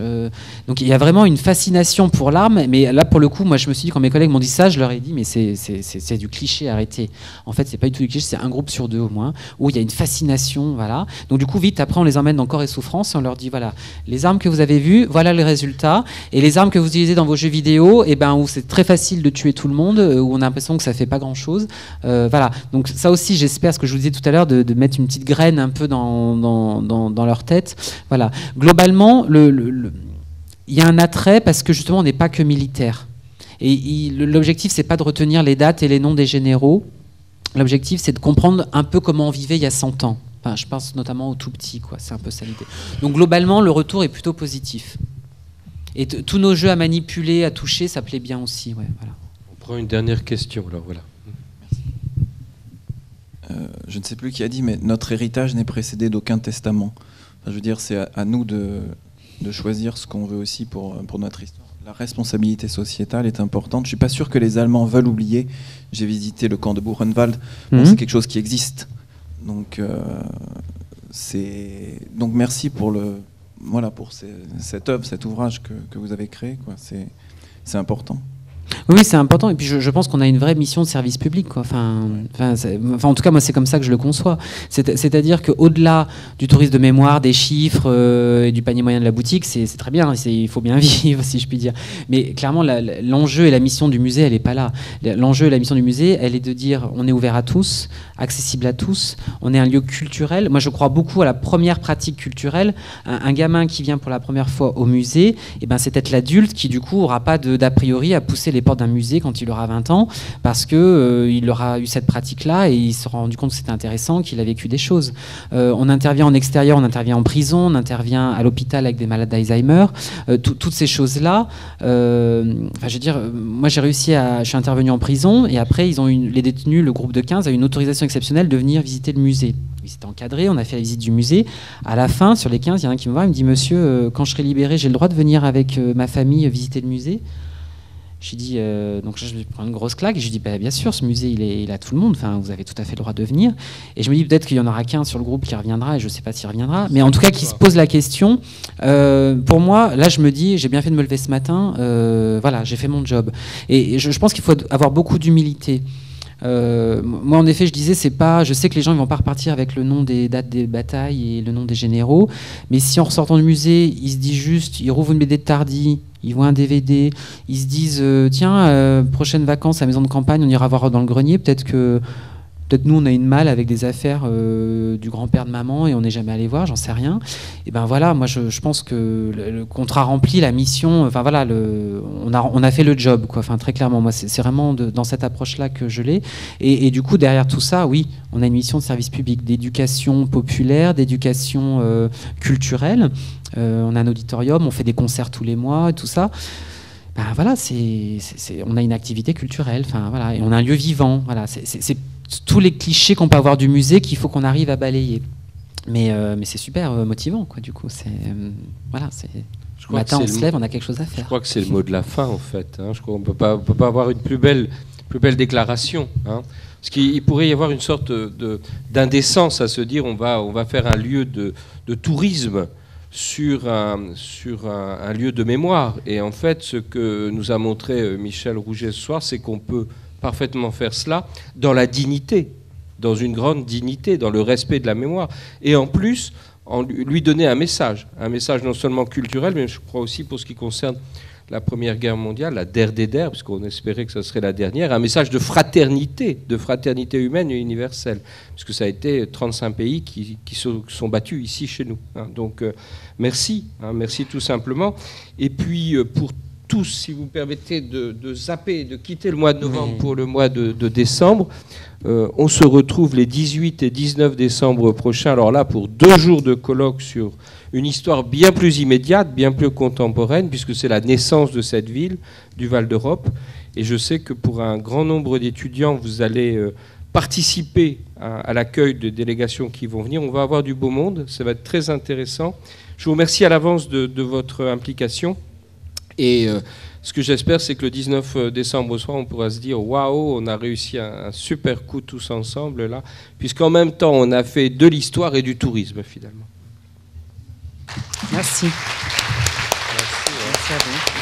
Donc il y a vraiment une fascination pour l'arme. Mais là, pour le coup, moi, je me suis dit, quand mes collègues m'ont dit ça, je leur ai dit, mais c'est du cliché, arrêtez. En fait, c'est pas du tout du cliché, c'est un groupe sur 2 au moins, où il y a une fascination, voilà. Donc du coup, vite, après, on les emmène dans Corps et Souffrance et on leur dit, voilà, les armes que vous avez vues, voilà le résultat. Et les armes que vous utilisez dans vos jeux vidéo, eh ben, où c'est très facile de tuer tout le monde, où on a l'impression que ça fait pas grand-chose. Voilà. Donc ça aussi, j'espère, ce que je vous disais tout à l'heure, de mettre une petite graine un peu dans leur tête. Voilà. Globalement, il y a un attrait parce que justement, on n'est pas que militaire. Et l'objectif, c'est pas de retenir les dates et les noms des généraux. L'objectif, c'est de comprendre un peu comment on vivait il y a 100 ans. Enfin, je pense notamment aux tout petits, quoi. C'est un peu ça l'idée. Donc globalement, le retour est plutôt positif. Et tous nos jeux à manipuler, à toucher, ça plaît bien aussi. Ouais, voilà. On prend une dernière question, alors voilà. Je ne sais plus qui a dit, mais notre héritage n'est précédé d'aucun testament. Enfin, je veux dire, c'est à nous de choisir ce qu'on veut aussi pour notre histoire. La responsabilité sociétale est importante. Je ne suis pas sûr que les Allemands veulent oublier. J'ai visité le camp de Buchenwald. Bon, c'est quelque chose qui existe. Donc merci pour cette œuvre, cet ouvrage que vous avez créé, quoi. C'est important. Oui, c'est important. Et puis je pense qu'on a une vraie mission de service public, quoi. En tout cas, moi, c'est comme ça que je le conçois. C'est-à-dire qu'au-delà du tourisme de mémoire, des chiffres et du panier moyen de la boutique, c'est très bien. Il faut bien vivre, si je puis dire. Mais clairement, l'enjeu et la mission du musée, elle n'est pas là. L'enjeu et la mission du musée, elle est de dire on est ouvert à tous, accessible à tous. On est un lieu culturel. Moi, je crois beaucoup à la première pratique culturelle. Un gamin qui vient pour la première fois au musée, c'est peut-être l'adulte qui, du coup, n'aura pas d'a priori à pousser les portes d'un musée quand il aura 20 ans, parce qu'il aura eu cette pratique-là et il se sera rendu compte que c'était intéressant, qu'il a vécu des choses. On intervient en extérieur, on intervient en prison, on intervient à l'hôpital avec des malades d'Alzheimer. Toutes ces choses-là, je veux dire, moi je suis intervenu en prison et après les détenus, le groupe de 15, a eu une autorisation exceptionnelle de venir visiter le musée. Ils étaient encadrés, on a fait la visite du musée. À la fin, sur les 15, il y en a un qui me voit, il me dit « Monsieur, quand je serai libéré, j'ai le droit de venir avec ma famille visiter le musée ?» Je lui dis, donc je prends une grosse claque et je lui dis, bien sûr, ce musée, il a tout le monde, enfin, vous avez tout à fait le droit de venir. Et je me dis peut-être qu'il y en aura qu'un sur le groupe qui reviendra, et je ne sais pas s'il reviendra, mais en tout cas, qui se pose la question. Pour moi, là, je me dis, j'ai bien fait de me lever ce matin, voilà, j'ai fait mon job. Et je pense qu'il faut avoir beaucoup d'humilité. Moi, en effet, je disais, je sais que les gens ne vont pas repartir avec le nom des dates des batailles et le nom des généraux, mais si en ressortant du musée, ils se disent juste, ils rouvrent une BD de Tardy, ils voient un DVD, ils se disent tiens, prochaines vacances à la maison de campagne, on ira voir dans le grenier, peut-être nous on a une malle avec des affaires du grand-père de maman et on n'est jamais allé voir, j'en sais rien. Et voilà, moi je pense que le contrat rempli, la mission, on a fait le job, quoi. Enfin, très clairement, moi c'est vraiment dans cette approche-là que je l'ai. Et du coup, derrière tout ça, oui, on a une mission de service public, d'éducation populaire, d'éducation culturelle. On a un auditorium, on fait des concerts tous les mois et tout ça. Voilà, on a une activité culturelle, voilà, et on a un lieu vivant. Voilà, c'est tous les clichés qu'on peut avoir du musée qu'il faut qu'on arrive à balayer. Mais c'est super motivant, quoi. Du coup, le matin on se lève, on a quelque chose à faire. Je crois que c'est le mot de la fin, en fait. Hein. Je crois qu'on peut pas avoir une plus belle déclaration. Hein. Parce qu'il pourrait y avoir une sorte d'indécence à se dire on va faire un lieu de tourisme sur un lieu de mémoire. Et en fait, ce que nous a montré Michel Rouget ce soir, c'est qu'on peut parfaitement faire cela dans la dignité, dans une grande dignité, dans le respect de la mémoire. Et en plus, lui donner un message non seulement culturel, mais je crois aussi pour ce qui concerne la Première Guerre mondiale, la der des der, puisqu'on espérait que ce serait la dernière, un message de fraternité humaine et universelle, puisque ça a été 35 pays qui sont battus ici chez nous. Hein. Donc merci tout simplement. Et puis pour tous, si vous me permettez de zapper, de quitter le mois de novembre pour le mois de décembre, on se retrouve les 18 et 19 décembre prochains, alors là pour 2 jours de colloque sur une histoire bien plus immédiate, bien plus contemporaine, puisque c'est la naissance de cette ville, du Val d'Europe. Et je sais que pour un grand nombre d'étudiants, vous allez participer à l'accueil de délégations qui vont venir. On va avoir du beau monde, ça va être très intéressant. Je vous remercie à l'avance de votre implication. Et ce que j'espère, c'est que le 19 décembre au soir, on pourra se dire « Waouh, on a réussi un super coup tous ensemble, là », puisqu'en même temps, on a fait de l'histoire et du tourisme, finalement. Merci. Merci à vous.